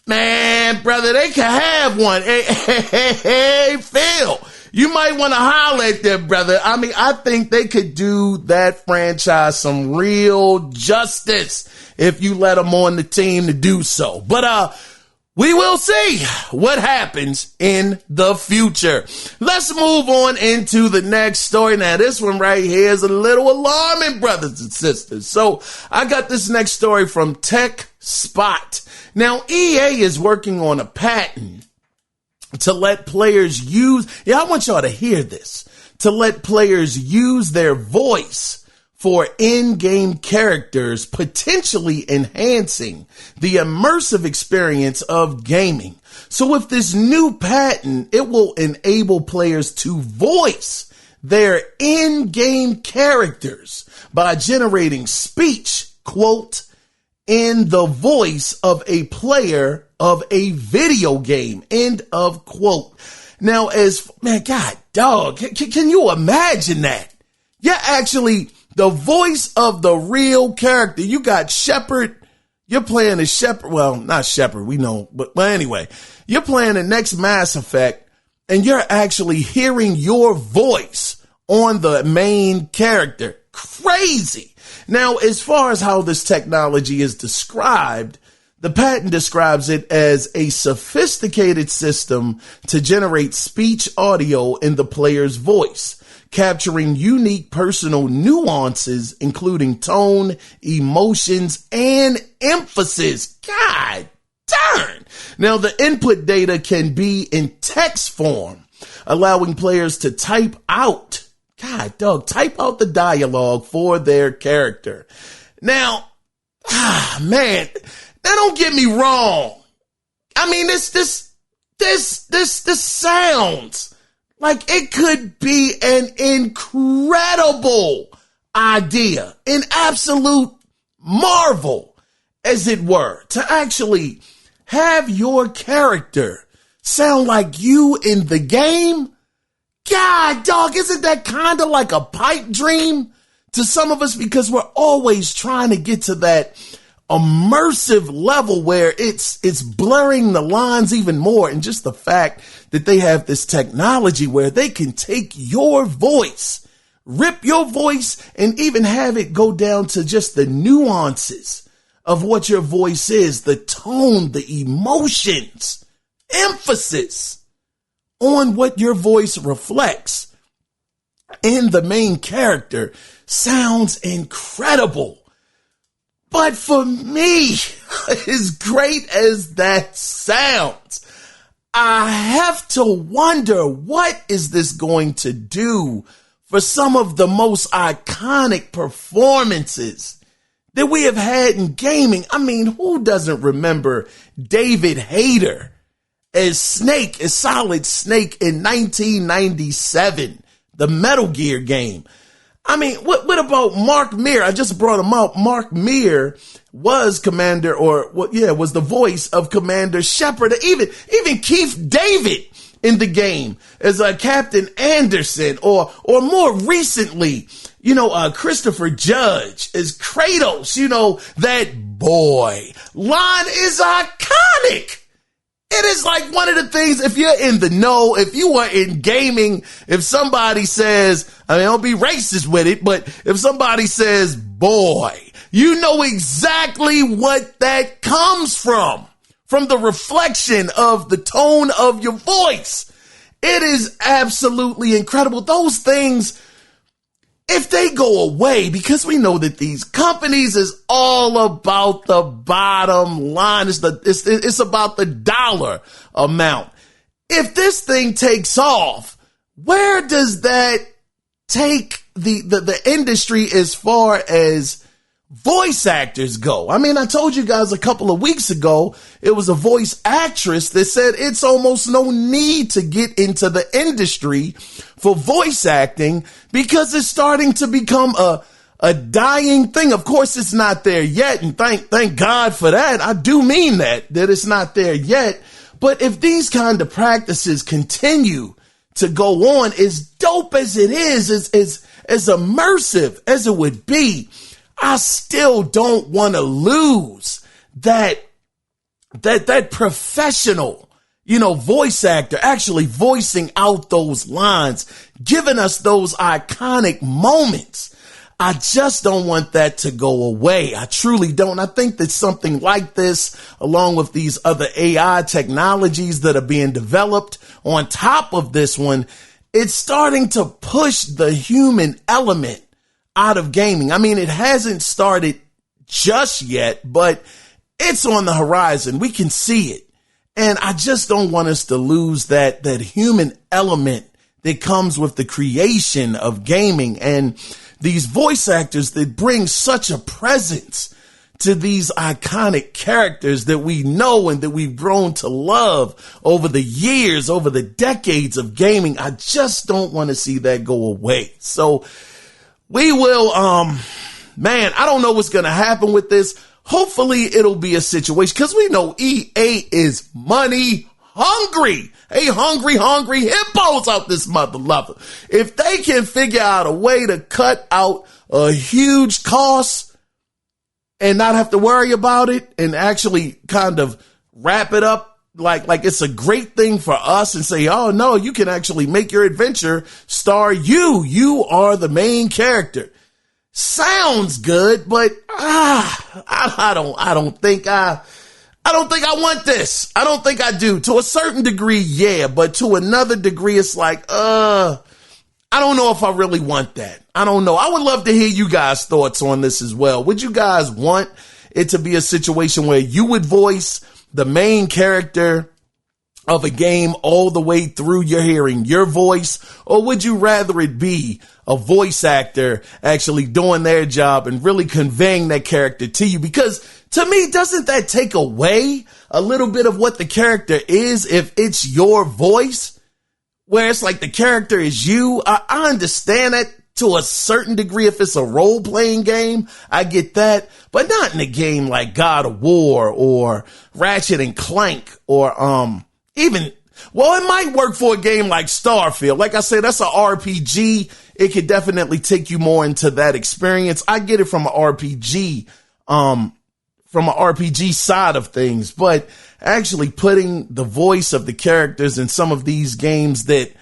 Man, brother, they can have one. Hey, Phil. You might want to holler at them, brother. I think they could do that franchise some real justice if you let them on the team to do so. But we will see what happens in the future. Let's move on into the next story. Now, this one right here is a little alarming, brothers and sisters. So I got this next story from TechSpot. Now, EA is working on a patent to let players I want y'all to hear this, to let players use their voice for in-game characters, potentially enhancing the immersive experience of gaming. So with this new patent, it will enable players to voice their in-game characters by generating speech, quote, in the voice of a player of a video game, end of quote. Now, God dog, can you imagine that? You're actually the voice of the real character. You got Shepard. You're playing a Shepard. Well, not Shepard, we know, but anyway, you're playing the next Mass Effect and you're actually hearing your voice on the main character. Crazy. Now, as far as how this technology is described, the patent describes it as a sophisticated system to generate speech audio in the player's voice, capturing unique personal nuances, including tone, emotions, and emphasis. God darn. Now, the input data can be in text form, allowing players to type out the dialogue for their character. Now, man, now don't get me wrong. This sounds like it could be an incredible idea, an absolute marvel, as it were, to actually have your character sound like you in the game. God, dog, isn't that kind of like a pipe dream to some of us? Because we're always trying to get to that immersive level where it's blurring the lines even more. And just the fact that they have this technology where they can take your voice, rip your voice, and even have it go down to just the nuances of what your voice is, the tone, the emotions, emphasis on what your voice reflects in the main character sounds incredible. But for me, as great as that sounds, I have to wonder, what is this going to do for some of the most iconic performances that we have had in gaming? I mean, who doesn't remember David Hayter as Snake, as Solid Snake in 1997, the Metal Gear game? I mean, what about Mark Meer? I just brought him up. Mark Meer was was the voice of Commander Shepard. Even Keith David in the game as Captain Anderson, or more recently, Christopher Judge as Kratos. That boy line is iconic. It is like one of the things, if you're in the know, if you are in gaming, if somebody says, I mean, don't be racist with it, but if somebody says, boy, you know exactly what that comes from the reflection of the tone of your voice. It is absolutely incredible. Those things, if they go away, because we know that these companies is all about the bottom line. It's about the dollar amount. If this thing takes off, where does that take the industry as far as voice actors go? I mean, I told you guys a couple of weeks ago, it was a voice actress that said it's almost no need to get into the industry for voice acting because it's starting to become a dying thing. Of course, it's not there yet. And thank God for that. I do mean that it's not there yet. But if these kind of practices continue to go on, as dope as it is, as immersive as it would be, I still don't want to lose that professional, voice actor actually voicing out those lines, giving us those iconic moments. I just don't want that to go away. I truly don't. I think that something like this, along with these other AI technologies that are being developed on top of this one, it's starting to push the human element out of gaming. I mean, it hasn't started just yet, but it's on the horizon. We can see it. And I just don't want us to lose that human element that comes with the creation of gaming, and these voice actors that bring such a presence to these iconic characters that we know and that we've grown to love over the years, over the decades of gaming. I just don't want to see that go away. So we will, man, I don't know what's going to happen with this. Hopefully it'll be a situation, because we know EA is money hungry. Hey, hungry hippos out this mother lover. If they can figure out a way to cut out a huge cost and not have to worry about it and actually kind of wrap it up like it's a great thing for us and say, oh no, you can actually make your adventure star you. You are the main character. Sounds good, but I don't think I want this. I don't think I do. To a certain degree, yeah, but to another degree, it's like, I don't know if I really want that. I don't know. I would love to hear you guys' thoughts on this as well. Would you guys want it to be a situation where you would voice the main character of a game all the way through, you're hearing your voice? Or would you rather it be a voice actor actually doing their job and really conveying that character to you? Because to me, doesn't that take away a little bit of what the character is if it's your voice, where it's like the character is you? I understand that to a certain degree. If it's a role-playing game, I get that, but not in a game like God of War or Ratchet and Clank or well, it might work for a game like Starfield. Like I said, that's an RPG. It could definitely take you more into that experience. I get it from an RPG, side of things, but actually putting the voice of the characters in some of these games that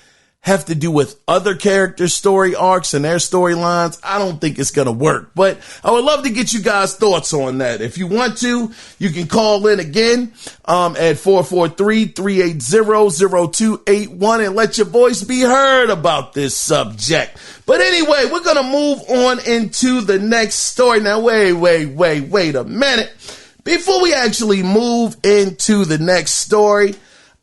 have to do with other characters' story arcs and their storylines, I don't think it's going to work. But I would love to get you guys' thoughts on that. If you want to, you can call in again at 443-380-0281 and let your voice be heard about this subject. But anyway, we're going to move on into the next story. Now, wait a minute. Before we actually move into the next story,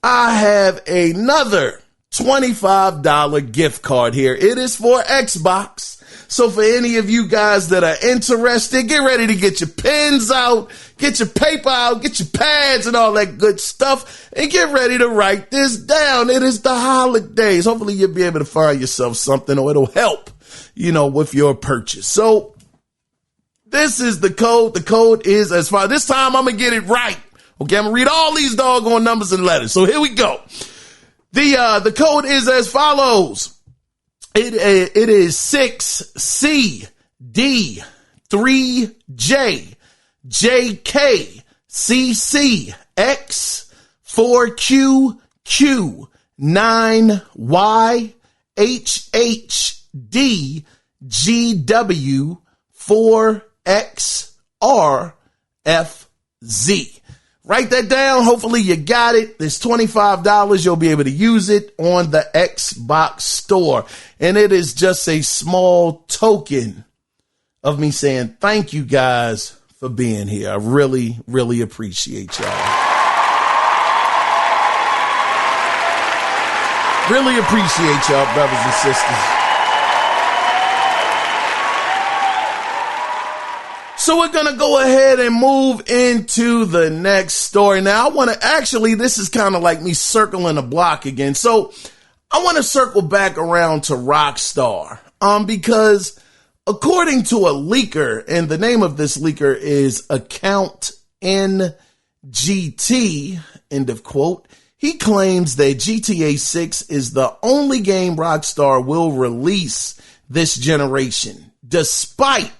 I have another $25 gift card here. It is for Xbox. So for any of you guys that are interested, get ready to get your pens out, get your paper out, get your pads and all that good stuff, and get ready to write this down. It is the holidays. Hopefully you'll be able to find yourself something, or it'll help, with your purchase. So this is the code. The code is as follows. This time I'm going to get it right. Okay, I'm going to read all these doggone numbers and letters. So here we go. The code is as follows. It is 6C D 3J JK CC X 4QQ 9Y HHD GW 4XRFZ. Write that down. Hopefully you got it. There's $25. You'll be able to use it on the Xbox store. And it is just a small token of me saying thank you guys for being here. I really, really appreciate y'all. Really appreciate y'all, brothers and sisters. So we're going to go ahead and move into the next story. Now, this is kind of like me circling a block again. So I want to circle back around to Rockstar, because according to a leaker, and the name of this leaker is Account NGT, end of quote, he claims that GTA 6 is the only game Rockstar will release this generation, despite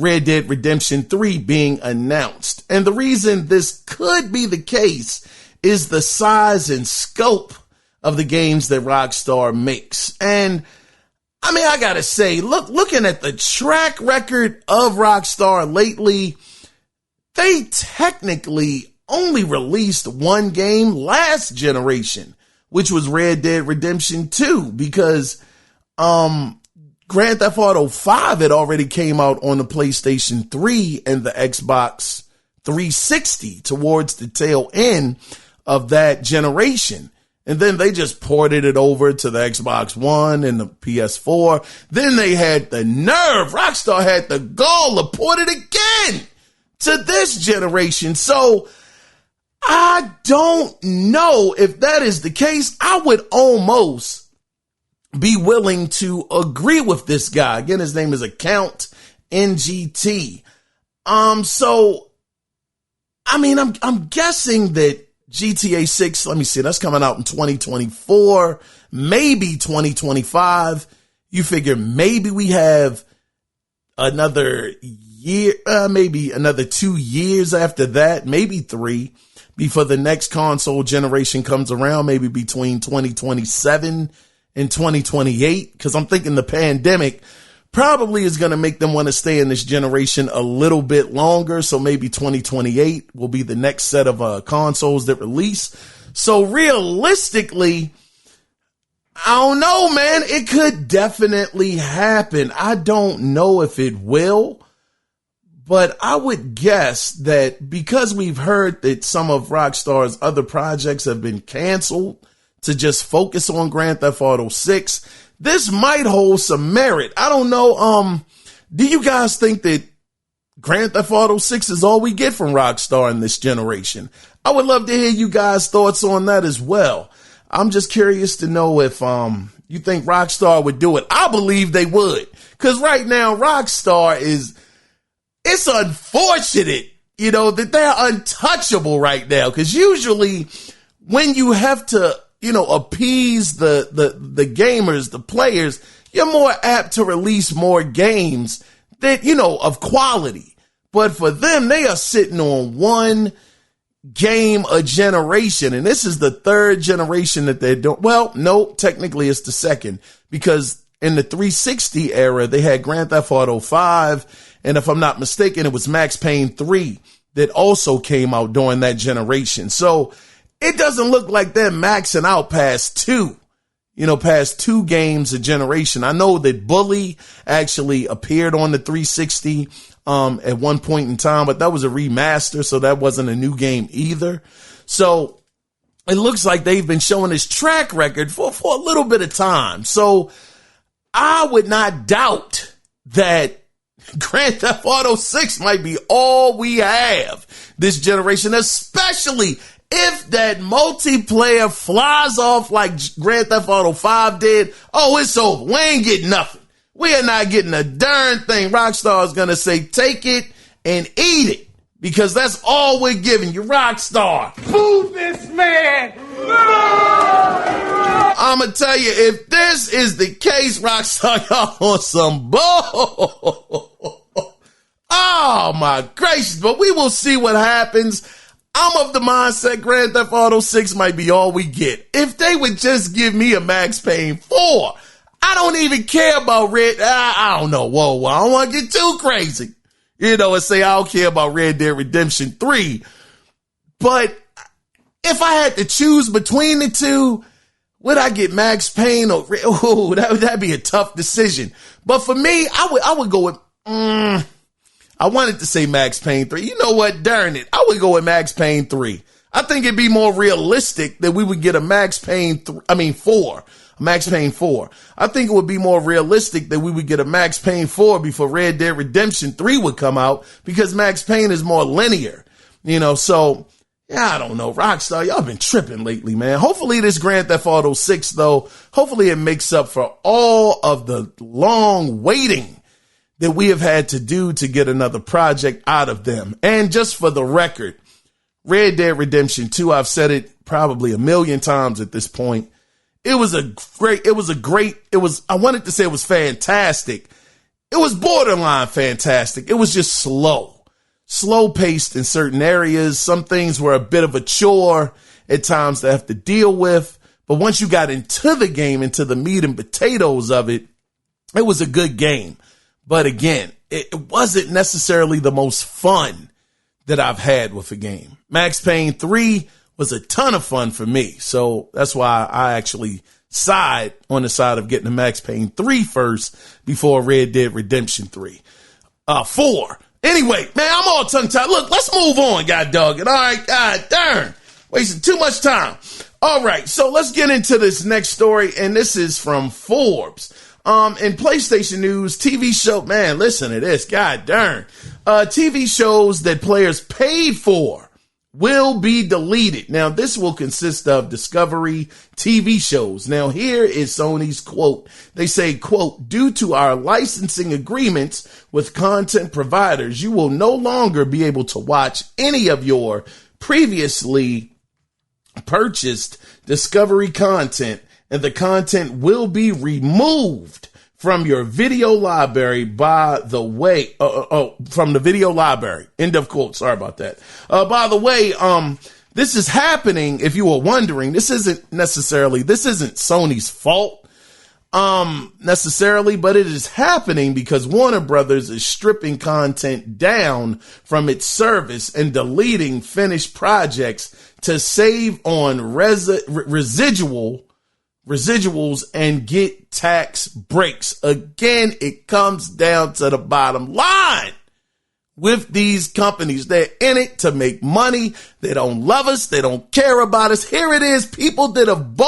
Red Dead Redemption 3 being announced. And the reason this could be the case is the size and scope of the games that Rockstar makes. And I gotta say, looking at the track record of Rockstar lately, they technically only released one game last generation, which was Red Dead Redemption 2, because Grand Theft Auto 5 had already came out on the PlayStation 3 and the Xbox 360 towards the tail end of that generation. And then they just ported it over to the Xbox One and the PS4. Then they had the nerve. Rockstar had the gall to port it again to this generation. So I don't know if that is the case. I would almost be willing to agree with this guy. Again, his name is Account NGT. So, I'm guessing that GTA 6, let me see, that's coming out in 2024, maybe 2025. You figure maybe we have another year, maybe another 2 years after that, maybe 3, before the next console generation comes around, maybe between 2027 in 2028, because I'm thinking the pandemic probably is going to make them want to stay in this generation a little bit longer. So maybe 2028 will be the next set of consoles that release. So realistically, I don't know, man. It could definitely happen. I don't know if it will, but I would guess that because we've heard that some of Rockstar's other projects have been canceled to just focus on Grand Theft Auto 6, this might hold some merit. I don't know. Do you guys think that Grand Theft Auto 6 is all we get from Rockstar in this generation? I would love to hear you guys' thoughts on that as well. I'm just curious to know if you think Rockstar would do it. I believe they would, because right now Rockstar it's unfortunate, that they're untouchable right now, because usually when you have to appease the gamers, the players, you're more apt to release more games that, of quality. But for them, they are sitting on one game a generation. And this is the third generation that they're doing. Well, no, technically it's the second, because in the 360 era, they had Grand Theft Auto 5. And if I'm not mistaken, it was Max Payne 3 that also came out during that generation. So it doesn't look like they're maxing out past two games a generation. I know that Bully actually appeared on the 360 at one point in time, but that was a remaster, so that wasn't a new game either. So it looks like they've been showing this track record for a little bit of time. So I would not doubt that Grand Theft Auto 6 might be all we have this generation, especially if that multiplayer flies off like Grand Theft Auto 5 did. Oh, it's over. We ain't getting nothing. We are not getting a darn thing. Rockstar is going to say, take it and eat it, because that's all we're giving you, Rockstar. Move this man! I'm going to tell you, if this is the case, Rockstar, y'all on some bull. Oh, my gracious. But we will see what happens. I'm of the mindset Grand Theft Auto 6 might be all we get. If they would just give me a Max Payne 4, I don't even care about Red. I don't know. Whoa, I don't want to get too crazy. And say I don't care about Red Dead Redemption 3. But if I had to choose between the two, would I get Max Payne or Red? Oh, that'd be a tough decision. But for me, I would go with, I wanted to say Max Payne 3. You know what? Darn it. I would go with Max Payne 3. I think it'd be more realistic that we would get a Max Payne 4. Max Payne 4. I think it would be more realistic that we would get a Max Payne 4 before Red Dead Redemption 3 would come out, because Max Payne is more linear, so yeah, I don't know. Rockstar, y'all been tripping lately, man. Hopefully this Grand Theft Auto 6 though, hopefully it makes up for all of the long waiting that we have had to do to get another project out of them. And just for the record, Red Dead Redemption 2, I've said it probably a million times at this point. I wanted to say it was fantastic. It was borderline fantastic. It was just slow paced in certain areas. Some things were a bit of a chore at times to have to deal with. But once you got into the game, into the meat and potatoes of it, it was a good game. But again, it wasn't necessarily the most fun that I've had with a game. Max Payne 3 was a ton of fun for me. So that's why I actually side on the side of getting the Max Payne 3 first before Red Dead Redemption 4. Anyway, man, I'm all tongue-tied. Look, let's move on, God dog it. All right, God darn. Wasting too much time. All right, so let's get into this next story, and this is from Forbes. In PlayStation news, TV show, man, listen to this, God darn. TV shows that players paid for will be deleted. Now, this will consist of Discovery TV shows. Now, here is Sony's quote. They say, quote, due to our licensing agreements with content providers, you will no longer be able to watch any of your previously purchased Discovery content, and the content will be removed from your video library from the video library. End of quote. Sorry about that. By the way, this is happening. If you were wondering, this isn't Sony's fault, necessarily, but it is happening because Warner Brothers is stripping content down from its service and deleting finished projects to save on residuals and get tax breaks. Again, it comes down to the bottom line with these companies. They're in it to make money. They don't love us. They don't care about us. Here it is. People that have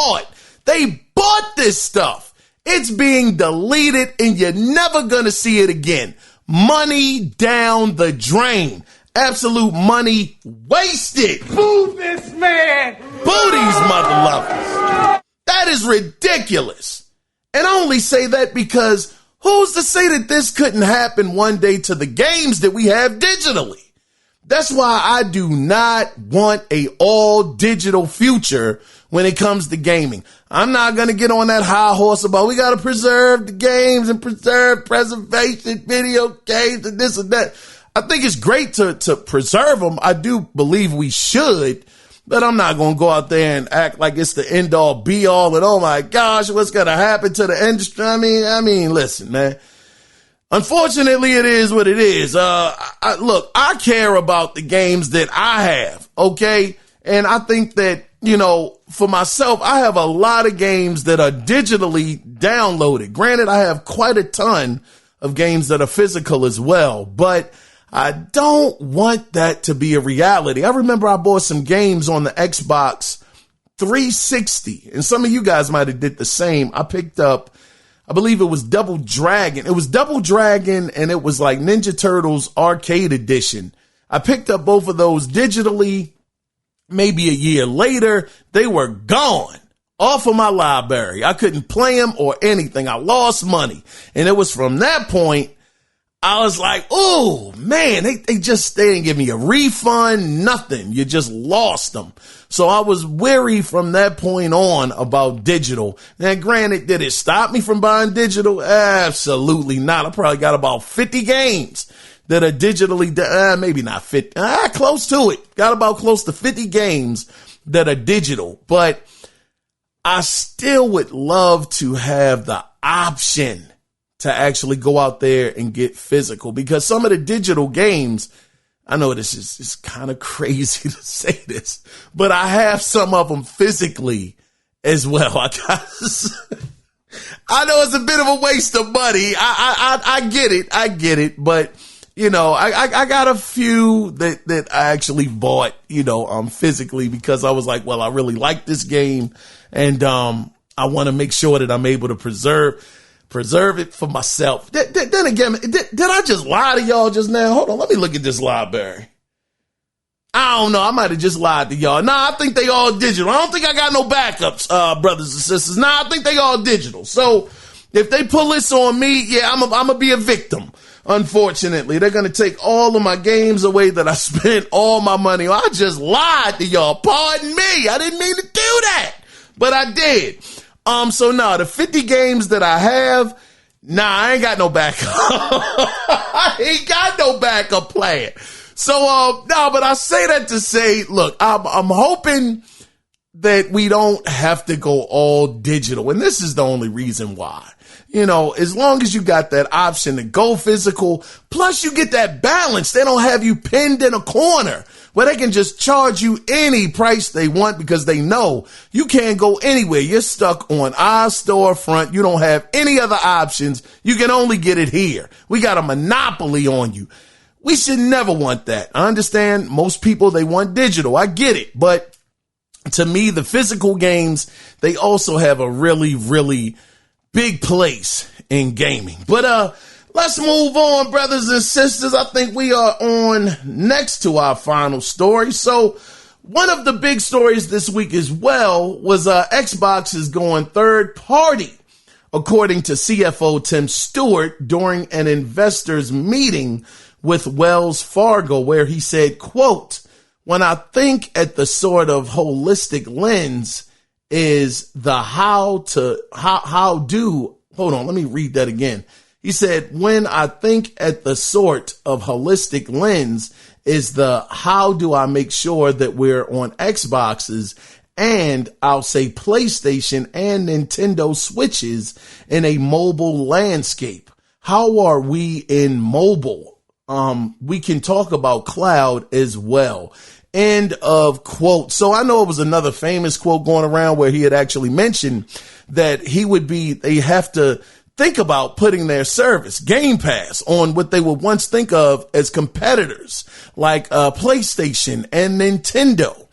they bought this stuff. It's being deleted and you're never going to see it again. Money down the drain. Absolute money wasted. Boo this man. Boo these mother lovers. That is ridiculous. And I only say that because who's to say that this couldn't happen one day to the games that we have digitally? That's why I do not want a all digital future when it comes to gaming. I'm not going to get on that high horse about we got to preserve the games and preservation, video games and this and that. I think it's great to preserve them. I do believe we should. But I'm not going to go out there and act like it's the end all be all and oh my gosh, what's going to happen to the industry? I mean, listen, man. Unfortunately, it is what it is. Look, I care about the games that I have. Okay. And I think that, for myself, I have a lot of games that are digitally downloaded. Granted, I have quite a ton of games that are physical as well, but I don't want that to be a reality. I remember I bought some games on the Xbox 360. And some of you guys might have did the same. I picked up, I believe it was Double Dragon. It was Double Dragon and it was like Ninja Turtles Arcade Edition. I picked up both of those digitally. Maybe a year later, they were gone off of my library. I couldn't play them or anything. I lost money. And it was from that point, I was like, oh man, they didn't give me a refund, nothing. You just lost them. So I was wary from that point on about digital. Now, granted, did it stop me from buying digital? Absolutely not. I probably got about 50 games that are digitally, maybe not 50, close to it. Got about close to 50 games that are digital, but I still would love to have the option to actually go out there and get physical, because some of the digital games, I know this is kind of crazy to say this, but I have some of them physically as well. I know it's a bit of a waste of money. I get it, but you know, I got a few that I actually bought, physically, because I was like, well, I really like this game and I want to make sure that I'm able to preserve it for myself. Then again, did I just lie to y'all just now? Hold on, let me look at this library. I don't know. I might have just lied to y'all. Nah, I think they all digital. I don't think I got no backups, brothers and sisters. Nah, I think they all digital. So if they pull this on me, yeah, I'm gonna be a victim. Unfortunately, they're going to take all of my games away that I spent all my money on. I just lied to y'all. Pardon me. I didn't mean to do that, but I did. So no, the 50 games that I have, I ain't got no backup. I ain't got no backup plan. So, but I say that to say, look, I'm hoping that we don't have to go all digital. And this is the only reason why. As long as you got that option to go physical, plus you get that balance. They don't have you pinned in a corner where they can just charge you any price they want because they know you can't go anywhere. You're stuck on our storefront. You don't have any other options. You can only get it here. We got a monopoly on you. We should never want that. I understand most people, they want digital. I get it. But to me, the physical games, they also have a really, really big place in gaming. But let's move on, brothers and sisters. I think we are on next to our final story. So one of the big stories this week as well was Xbox is going third party, according to CFO Tim Stewart during an investors meeting with Wells Fargo, where he said, quote, "When I think at the sort of holistic lens is the hold on, let me read that again. He said, when I think at the sort of holistic lens is the how do I make sure that we're on Xboxes and I'll say PlayStation and Nintendo Switches in a mobile landscape. How are we in mobile? We can talk about cloud as well." End of quote. So I know it was another famous quote going around where he had actually mentioned that they have to think about putting their service, Game Pass, on what they would once think of as competitors like PlayStation and Nintendo,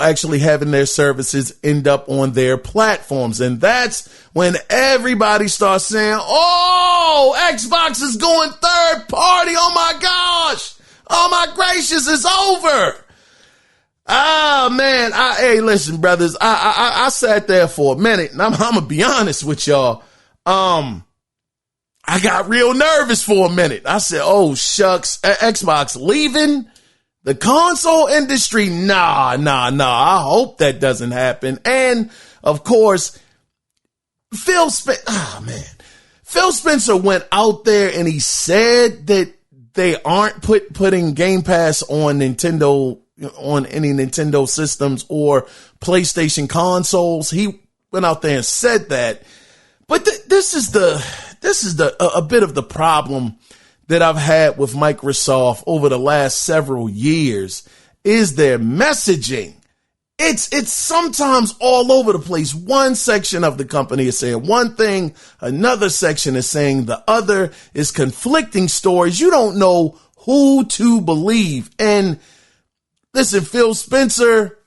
actually having their services end up on their platforms. And that's when everybody starts saying, oh, Xbox is going third party. Oh my gosh. Oh my gracious, it's over. Ah, man. Hey, listen, brothers, I sat there for a minute and I'm going to be honest with y'all. I got real nervous for a minute. I said, oh, shucks, Xbox leaving the console industry? Nah. I hope that doesn't happen. And of course, Phil Spencer went out there and he said that they aren't putting Game Pass on Nintendo, on any Nintendo systems or PlayStation consoles. He went out there and said that. But this is a bit of the problem that I've had with Microsoft over the last several years is their messaging. It's sometimes all over the place. One section of the company is saying one thing, another section is saying the other, is conflicting stories. You don't know who to believe. And listen, Phil Spencer,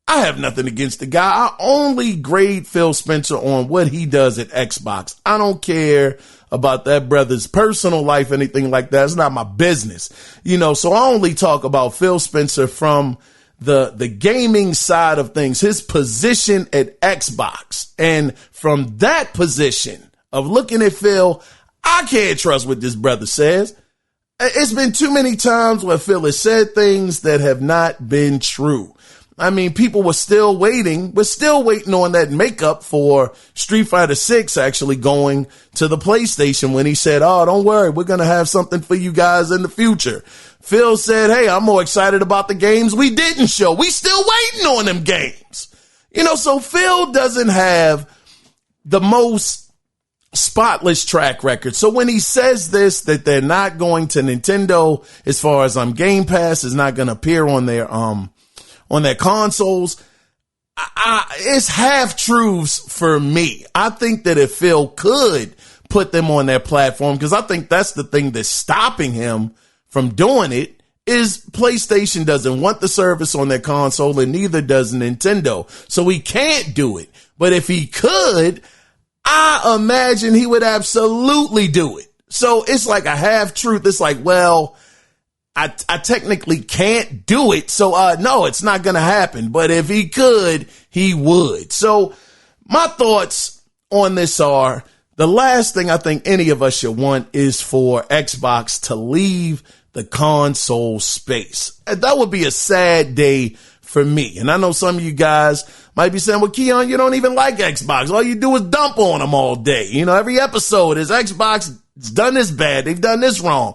I have nothing against the guy. I only grade Phil Spencer on what he does at Xbox. I don't care about that brother's personal life, anything like that. It's not my business, so I only talk about Phil Spencer from the gaming side of things, his position at Xbox. And from that position of looking at Phil, I can't trust what this brother says. It's been too many times where Phil has said things that have not been true. I mean, people were still waiting on that makeup for Street Fighter 6 actually going to the PlayStation when he said, oh, don't worry, we're going to have something for you guys in the future. Phil said, hey, I'm more excited about the games we didn't show. We still waiting on them games. So Phil doesn't have the most spotless track record. So when he says this, that they're not going to Nintendo, as far as Game Pass is not going to appear on their consoles, it's half truths for me. I think that if Phil could put them on their platform, because I think that's the thing that's stopping him from doing it, is PlayStation doesn't want the service on their console and neither does Nintendo. So he can't do it. But if he could, I imagine he would absolutely do it. So it's like a half truth. It's like, well, I technically can't do it. So, no, it's not going to happen. But if he could, he would. So my thoughts on this are, the last thing I think any of us should want is for Xbox to leave the console space. That would be a sad day for me. And I know some of you guys might be saying, well, Kiaun, you don't even like Xbox. All you do is dump on them all day. Every episode is Xbox has done this bad. They've done this wrong.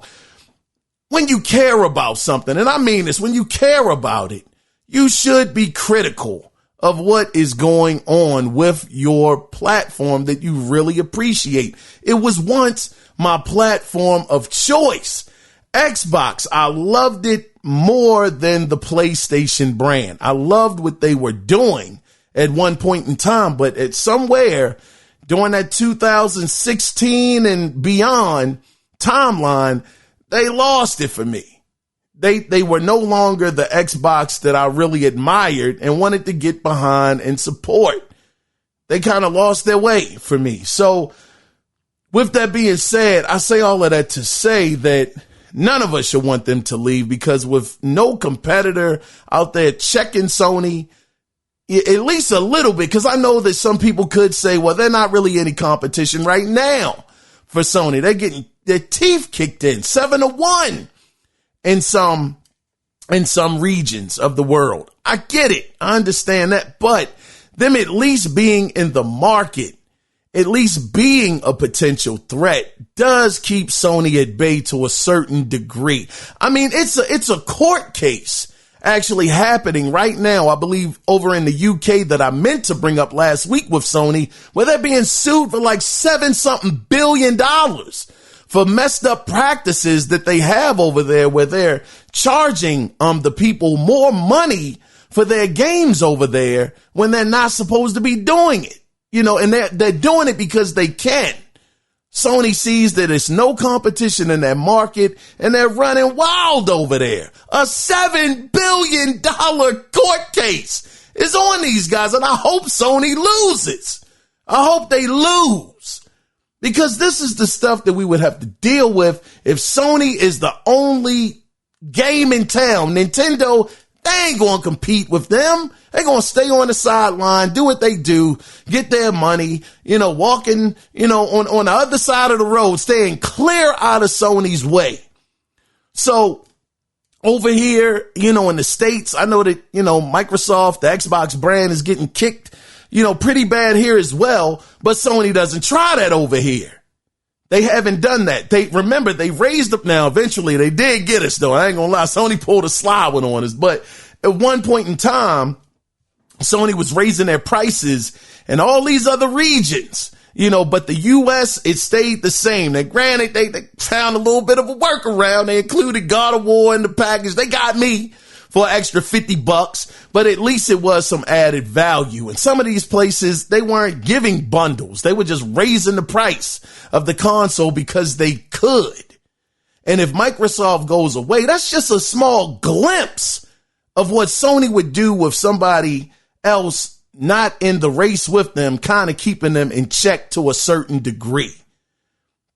When you care about something, and I mean this, when you care about it, you should be critical of what is going on with your platform that you really appreciate. It was once my platform of choice. Xbox, I loved it more than the PlayStation brand. I loved what they were doing at one point in time, but at somewhere during that 2016 and beyond timeline, they lost it for me. They were no longer the Xbox that I really admired and wanted to get behind and support. They kind of lost their way for me. So with that being said, I say all of that to say that none of us should want them to leave, because with no competitor out there checking Sony, at least a little bit, because I know that some people could say, well, they're not really any competition right now for Sony. They're getting their teeth kicked in 7-1 in some regions of the world. I get it. I understand that. But them at least being in the market, at least being a potential threat, does keep Sony at bay to a certain degree. I mean, it's a court case actually happening right now, I believe, over in the UK that I meant to bring up last week with Sony, where they're being sued for like $7-something billion for messed up practices that they have over there, where they're charging the people more money for their games over there when they're not supposed to be doing it. And they're doing it because they can. Sony sees that there's no competition in that market and they're running wild over there. A $7 billion court case is on these guys, and I hope Sony loses. I hope they lose, because this is the stuff that we would have to deal with if Sony is the only game in town. Nintendo, they ain't going to compete with them. They're going to stay on the sideline, do what they do, get their money, walking, on the other side of the road, staying clear out of Sony's way. So over here, in the States, I know that, Microsoft, the Xbox brand, is getting kicked, pretty bad here as well. But Sony doesn't try that over here. They haven't done that. They raised up now. Eventually they did get us though. I ain't gonna lie. Sony pulled a sly one on us, but at one point in time, Sony was raising their prices in all these other regions, but the U.S., it stayed the same. Now, granted, they found a little bit of a workaround. They included God of War in the package. They got me for an extra $50, but at least it was some added value. And some of these places, they weren't giving bundles. They were just raising the price of the console because they could. And if Microsoft goes away, that's just a small glimpse of what Sony would do with somebody else not in the race with them, kind of keeping them in check to a certain degree.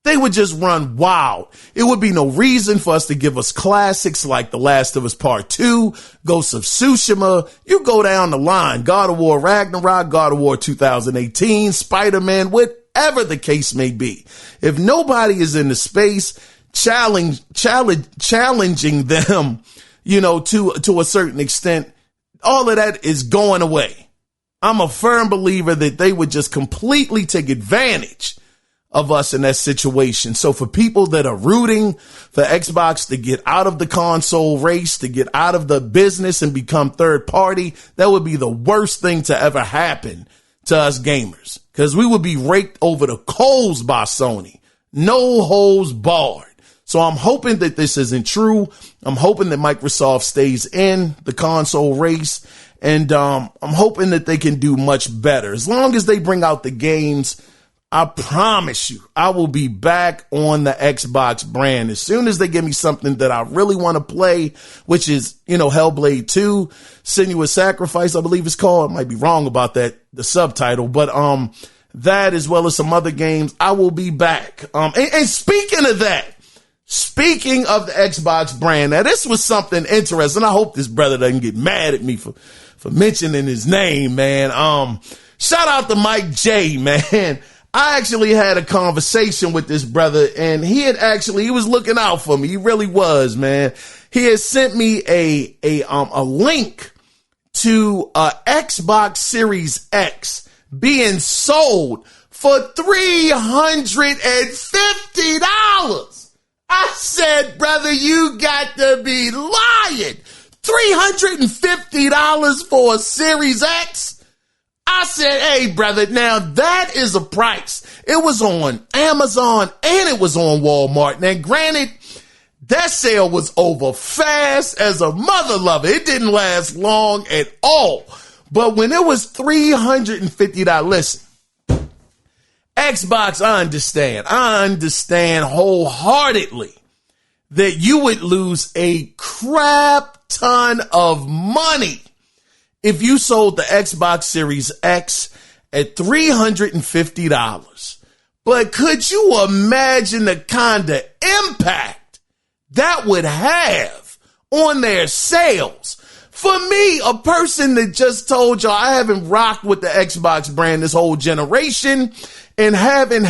They would just run wild. It would be no reason for us to give us classics like The Last of Us Part 2, Ghost of Tsushima. You go down the line, God of War Ragnarok, God of War 2018, Spider-Man, whatever the case may be. If nobody is in the space challenging them, to a certain extent, all of that is going away. I'm a firm believer that they would just completely take advantage of us in that situation. So for people that are rooting for Xbox to get out of the console race, to get out of the business and become third party, that would be the worst thing to ever happen to us gamers, because we would be raked over the coals by Sony. No holds barred. So I'm hoping that this isn't true. I'm hoping that Microsoft stays in the console race, and I'm hoping that they can do much better. As long as they bring out the games, I promise you, I will be back on the Xbox brand as soon as they give me something that I really want to play, which is, Hellblade 2, Senua's Sacrifice, I believe it's called. I might be wrong about that, the subtitle, but that as well as some other games, I will be back. And speaking of that, speaking of the Xbox brand, now this was something interesting. I hope this brother doesn't get mad at me for mentioning his name, man. Shout out to Mike J, man. I actually had a conversation with this brother, and he was looking out for me. He really was, man. He had sent me a link to Xbox Series X being sold for $350. I said, brother, you got to be lying. $350 for a Series X? I said, hey, brother, now that is a price. It was on Amazon and it was on Walmart. Now, granted, that sale was over fast as a mother lover. It didn't last long at all. But when it was $350, listen, Xbox, I understand wholeheartedly that you would lose a crap ton of money if you sold the Xbox Series X at $350. But could you imagine the kind of impact that would have on their sales? For me, a person that just told y'all I haven't rocked with the Xbox brand this whole generation and haven't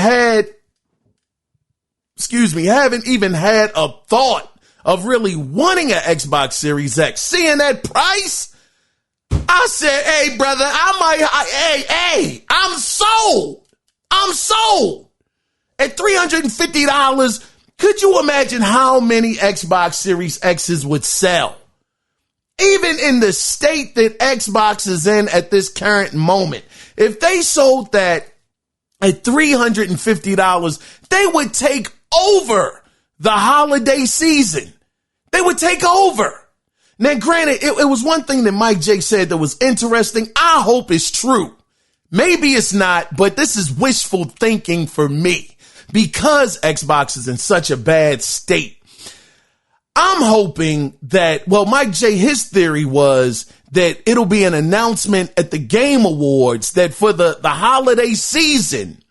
even had a thought of really wanting an Xbox Series X. Seeing that price, I said, hey, brother, I'm sold. At $350, could you imagine how many Xbox Series X's would sell? Even in the state that Xbox is in at this current moment, if they sold that at $350, they would take over the holiday season. They would take over. Now, granted, it was one thing that Mike J said that was interesting. I hope it's true. Maybe it's not, but this is wishful thinking for me because Xbox is in such a bad state. I'm hoping that, Mike J, his theory was that it'll be an announcement at the Game Awards that for the holiday season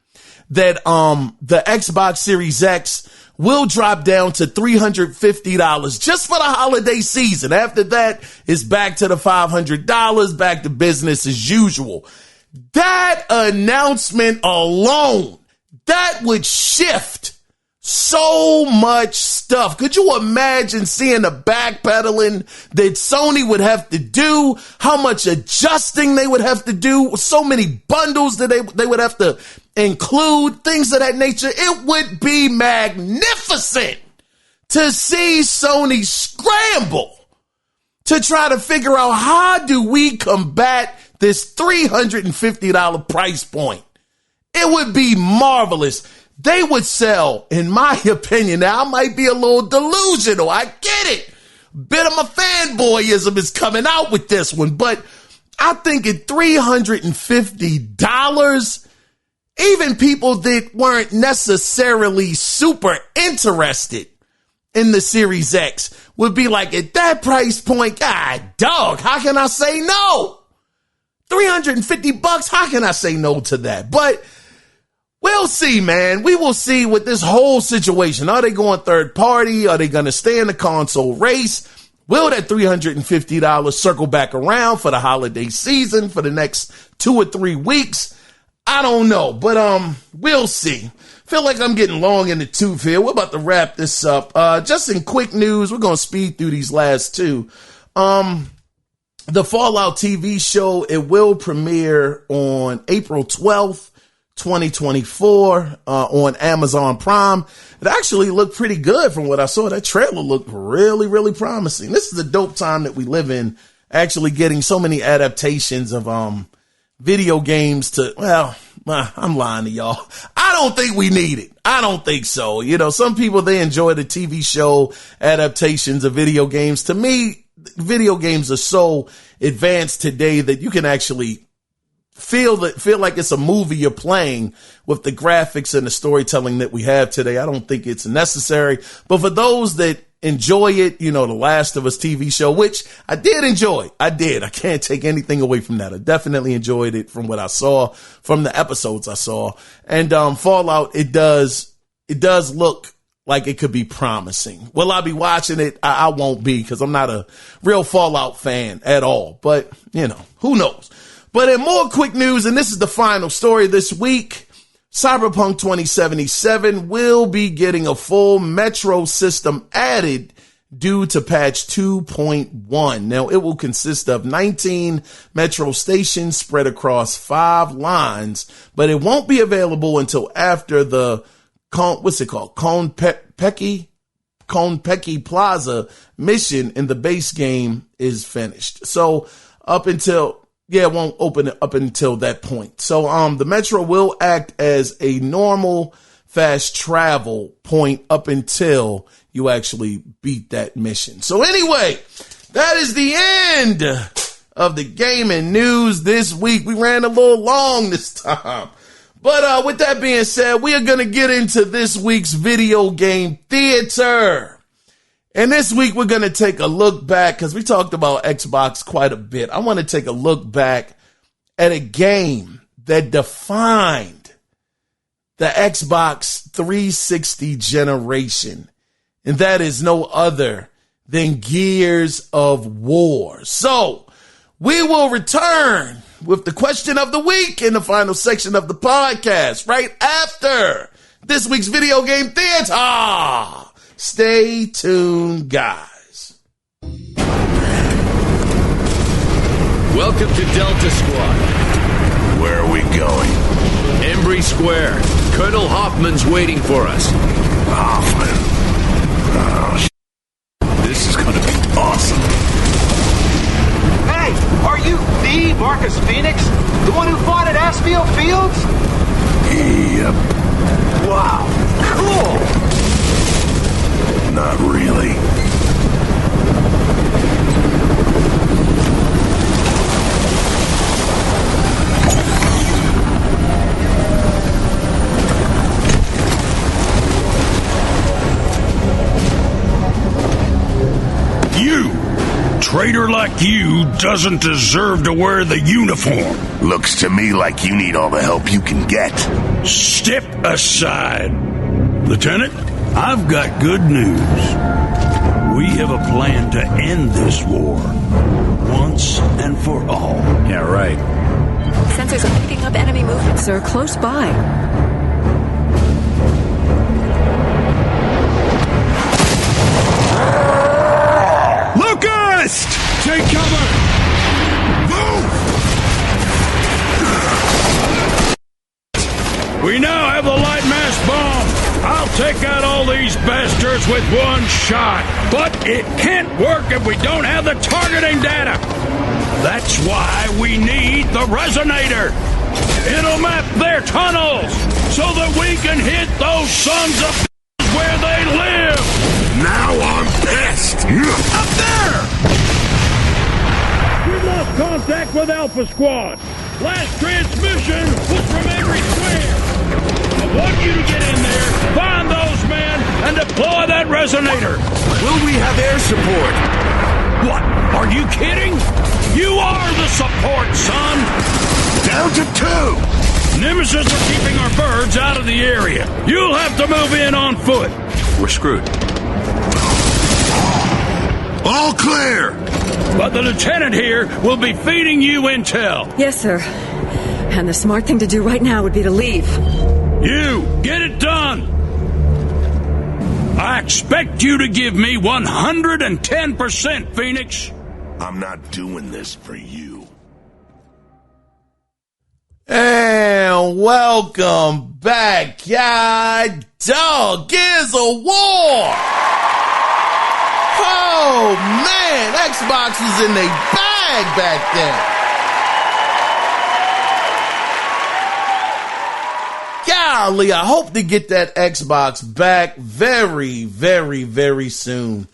that the Xbox Series X will drop down to $350 just for the holiday season. After that, it's back to the $500, back to business as usual. That announcement alone, that would shift so much stuff. Could you imagine seeing the backpedaling that Sony would have to do? How much adjusting they would have to do? So many bundles that they would have to include, things of that nature. It would be magnificent to see Sony scramble to try to figure out how do we combat this $350 price point. It would be marvelous. They would sell, in my opinion, now I might be a little delusional, I get it. Bit of my fanboyism is coming out with this one, but I think at $350, even people that weren't necessarily super interested in the Series X would be like, at that price point, God, dog, how can I say no? $350, how can I say no to that? But we'll see, man. We will see with this whole situation. Are they going third party? Are they going to stay in the console race? Will that $350 circle back around for the holiday season for the next 2 or 3 weeks? I don't know, but we'll see. Feel like I'm getting long in the tooth here. We're about to wrap this up. Just in quick news, we're going to speed through these last two. The Fallout TV show, it will premiere on April 12th, 2024, on Amazon Prime. It actually looked pretty good from what I saw. That trailer looked really, really promising. This is a dope time that we live in, actually getting so many adaptations of, video games to, well, I'm lying to y'all. I don't think we need it. I don't think so. You know, some people, they enjoy the TV show adaptations of video games. To me, video games are so advanced today that you can actually feel like it's a movie you're playing with the graphics and the storytelling that we have today. I don't think it's necessary. But for those that enjoy it, you know, the Last of Us TV show, which I did enjoy. I can't take anything away from that. I definitely enjoyed it from what I saw, from the episodes I saw. And Fallout, it does look like it could be promising. Will I be watching it? I won't be, because I'm not a real Fallout fan at all. But, you know, who knows? But in more quick news, and this is the final story this week, Cyberpunk 2077 will be getting a full metro system added due to patch 2.1. Now, it will consist of 19 metro stations spread across 5 lines, but it won't be available until after the Konpeki Plaza mission in the base game is finished. So it won't open up until that point. So, the metro will act as a normal fast travel point up until you actually beat that mission. So anyway, that is the end of the gaming news this week. We ran a little long this time. But, with that being said, we are going to get into this week's video game theater. And this week, we're going to take a look back, because we talked about Xbox quite a bit. I want to take a look back at a game that defined the Xbox 360 generation. And that is no other than Gears of War. So we will return with the question of the week in the final section of the podcast right after this week's video game theater. Stay tuned, guys. Welcome to Delta Squad. Where are we going? Embry Square. Colonel Hoffman's waiting for us. Hoffman. Oh, this is gonna be awesome. Hey, are you the Marcus Phoenix? The one who fought at Asfield Fields? Yep. Wow, cool. Not really. You! Traitor like you doesn't deserve to wear the uniform. Looks to me like you need all the help you can get. Step aside. Lieutenant, I've got good news. We have a plan to end this war once and for all. Yeah, right. Sensors are picking up enemy movement, sir, close by. Locust! Take cover! Move! We now have the light mass bomb. I'll take out all these bastards with one shot. But it can't work if we don't have the targeting data. That's why we need the resonator. It'll map their tunnels so that we can hit those sons of where they live. Now I'm pissed. Up there! We've lost contact with Alpha Squad. Last transmission was from Embry Square. I want you to get in there, find those men, and deploy that resonator. Will we have air support? What? Are Are you kidding? You are the support, son! Down to 2! Nemesis are keeping our birds out of the area. You'll have to move in on foot. We're screwed. All clear! But the lieutenant here will be feeding you intel. Yes, sir. And the smart thing to do right now would be to leave. You, get it done! I expect you to give me 110%, Phoenix. I'm not doing this for you. And welcome back, God dog, Gears of War! Oh man, Xbox was in their bag back then. Golly, I hope to get that Xbox back very, very, very soon.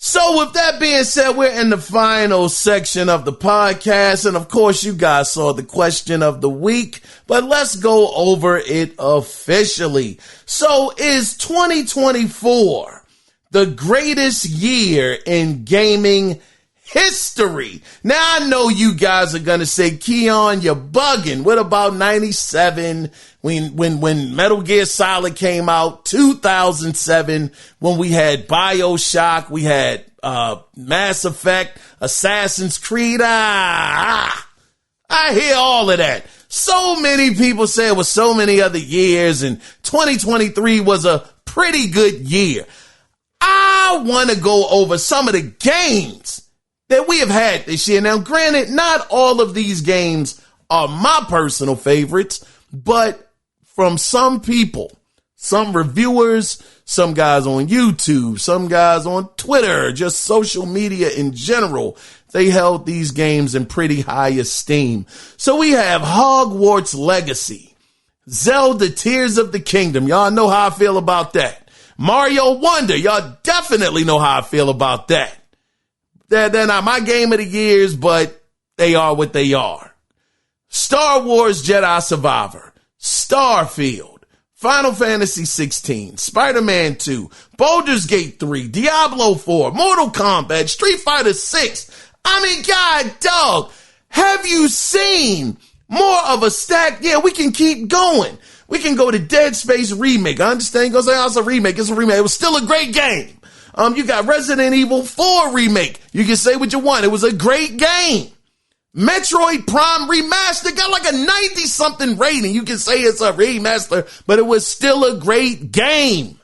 So with that being said, we're in the final section of the podcast. And of course, you guys saw the question of the week, but let's go over it officially. So is 2024 the greatest year in gaming history? Now, I know you guys are going to say, Kiaun, you're bugging. What about 97 when Metal Gear Solid came out, 2007 when we had BioShock, we had Mass Effect, Assassin's Creed. I hear all of that. So many people say it was so many other years, and 2023 was a pretty good year. I want to go over some of the games that we have had this year. Now, granted, not all of these games are my personal favorites, but from some people, some reviewers, some guys on YouTube, some guys on Twitter, just social media in general, they held these games in pretty high esteem. So we have Hogwarts Legacy, Zelda Tears of the Kingdom. Y'all know how I feel about that. Mario Wonder. Y'all definitely know how I feel about that. They're not my game of the years, but they are what they are. Star Wars Jedi Survivor, Starfield, Final Fantasy 16, Spider-Man 2, Baldur's Gate 3, Diablo 4, Mortal Kombat, Street Fighter 6. I mean, God dog, have you seen more of a stack? Yeah, we can keep going. We can go to Dead Space Remake. I understand you're going to say, oh, it's a remake. It's a remake. It was still a great game. You got Resident Evil 4 remake. You can say what you want. It was a great game. Metroid Prime Remastered got like a 90-something rating. You can say it's a remaster, but it was still a great game.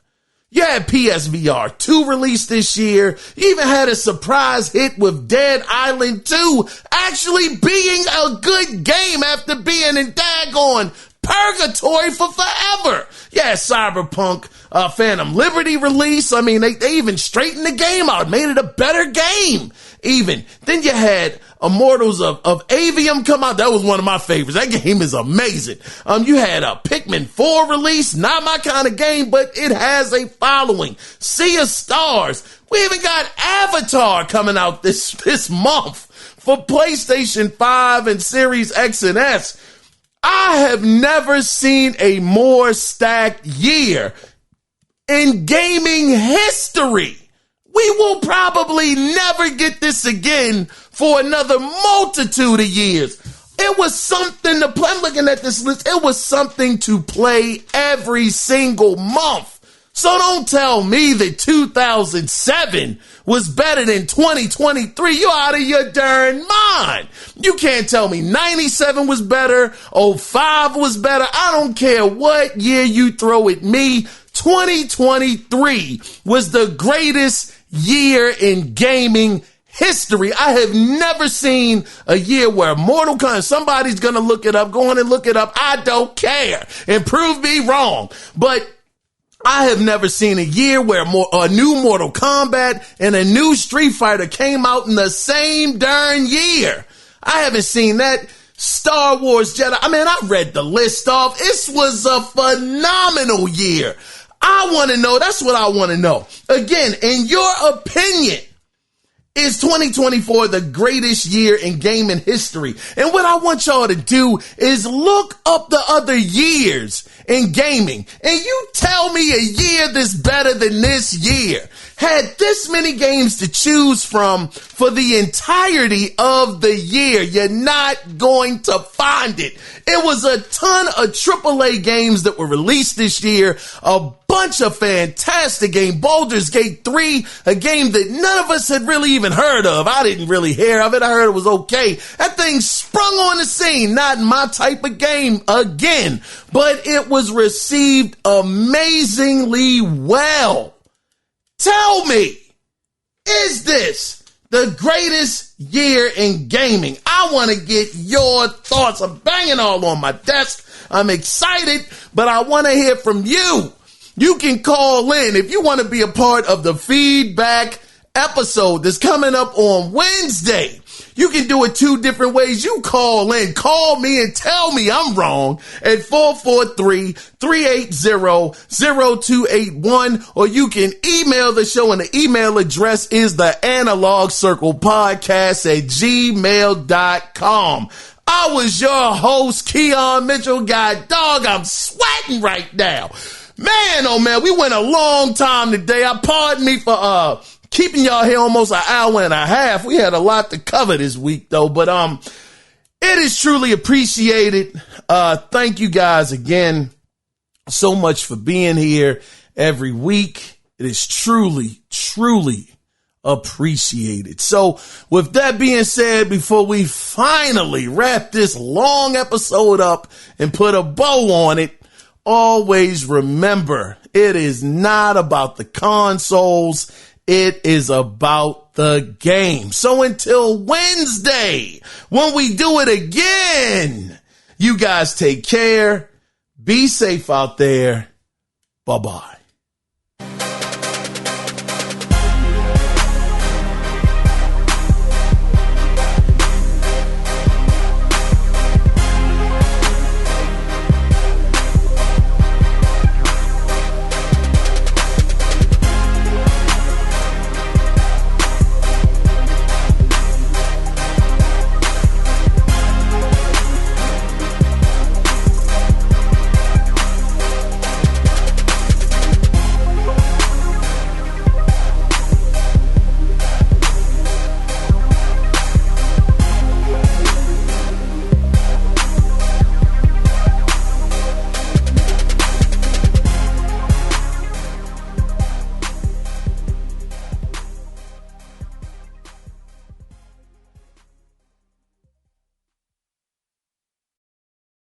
You had PSVR 2 released this year. You even had a surprise hit with Dead Island 2 actually being a good game after being in daggone purgatory for forever. Yeah, Cyberpunk Phantom Liberty release. I mean, they even straightened the game out, made it a better game even. Then you had Immortals of Avium come out. That was one of my favorites. That game is amazing. You had a Pikmin 4 release. Not my kind of game, but it has a following. Sea of Stars. We even got Avatar coming out this month for PlayStation 5 and Series X and S. I have never seen a more stacked year in gaming history. We will probably never get this again for another multitude of years. It was something to play. I'm looking at this list. It was something to play every single month. So don't tell me that 2007 was better than 2023. You out of your darn mind. You can't tell me 97 was better, 05 was better. I don't care what year you throw at me. 2023 was the greatest year in gaming history. I have never seen a year where Mortal Kombat, somebody's going to look it up, go on and look it up. I don't care and prove me wrong. But I have never seen a year where a new Mortal Kombat and a new Street Fighter came out in the same darn year. I haven't seen that. Star Wars Jedi. I mean, I read the list off. This was a phenomenal year. I want to know. That's what I want to know. Again, in your opinion, is 2024 the greatest year in gaming history? And what I want y'all to do is look up the other years in gaming, and you tell me a year that's better than this year. had this many games to choose from for the entirety of the year. You're not going to find it. It was a ton of AAA games that were released this year, a bunch of fantastic games. Baldur's Gate 3, a game that none of us had really even heard of. I didn't really hear of it. I heard it was okay. That thing sprung on the scene. Not my type of game again, but it was received amazingly well. Tell me, is this the greatest year in gaming? I want to get your thoughts. I'm banging all on my desk. I'm excited, but I want to hear from you. You can call in if you want to be a part of the feedback episode that's coming up on Wednesday. You can do it two different ways. You call in, call me and tell me I'm wrong at 443-380-0281, or you can email the show, and the email address is the analogcirclepodcast@gmail.com. I was your host, Kiaun Mitchell. God dog, I'm sweating right now. Man, oh man, we went a long time today. Pardon me for keeping y'all here almost an hour and a half. We had a lot to cover this week though, but it is truly appreciated. Thank you guys again so much for being here every week. It is truly, truly appreciated. So with that being said, before we finally wrap this long episode up and put a bow on it, always remember, it is not about the consoles. It is about the game. So until Wednesday, when we do it again, you guys take care. Be safe out there. Bye-bye.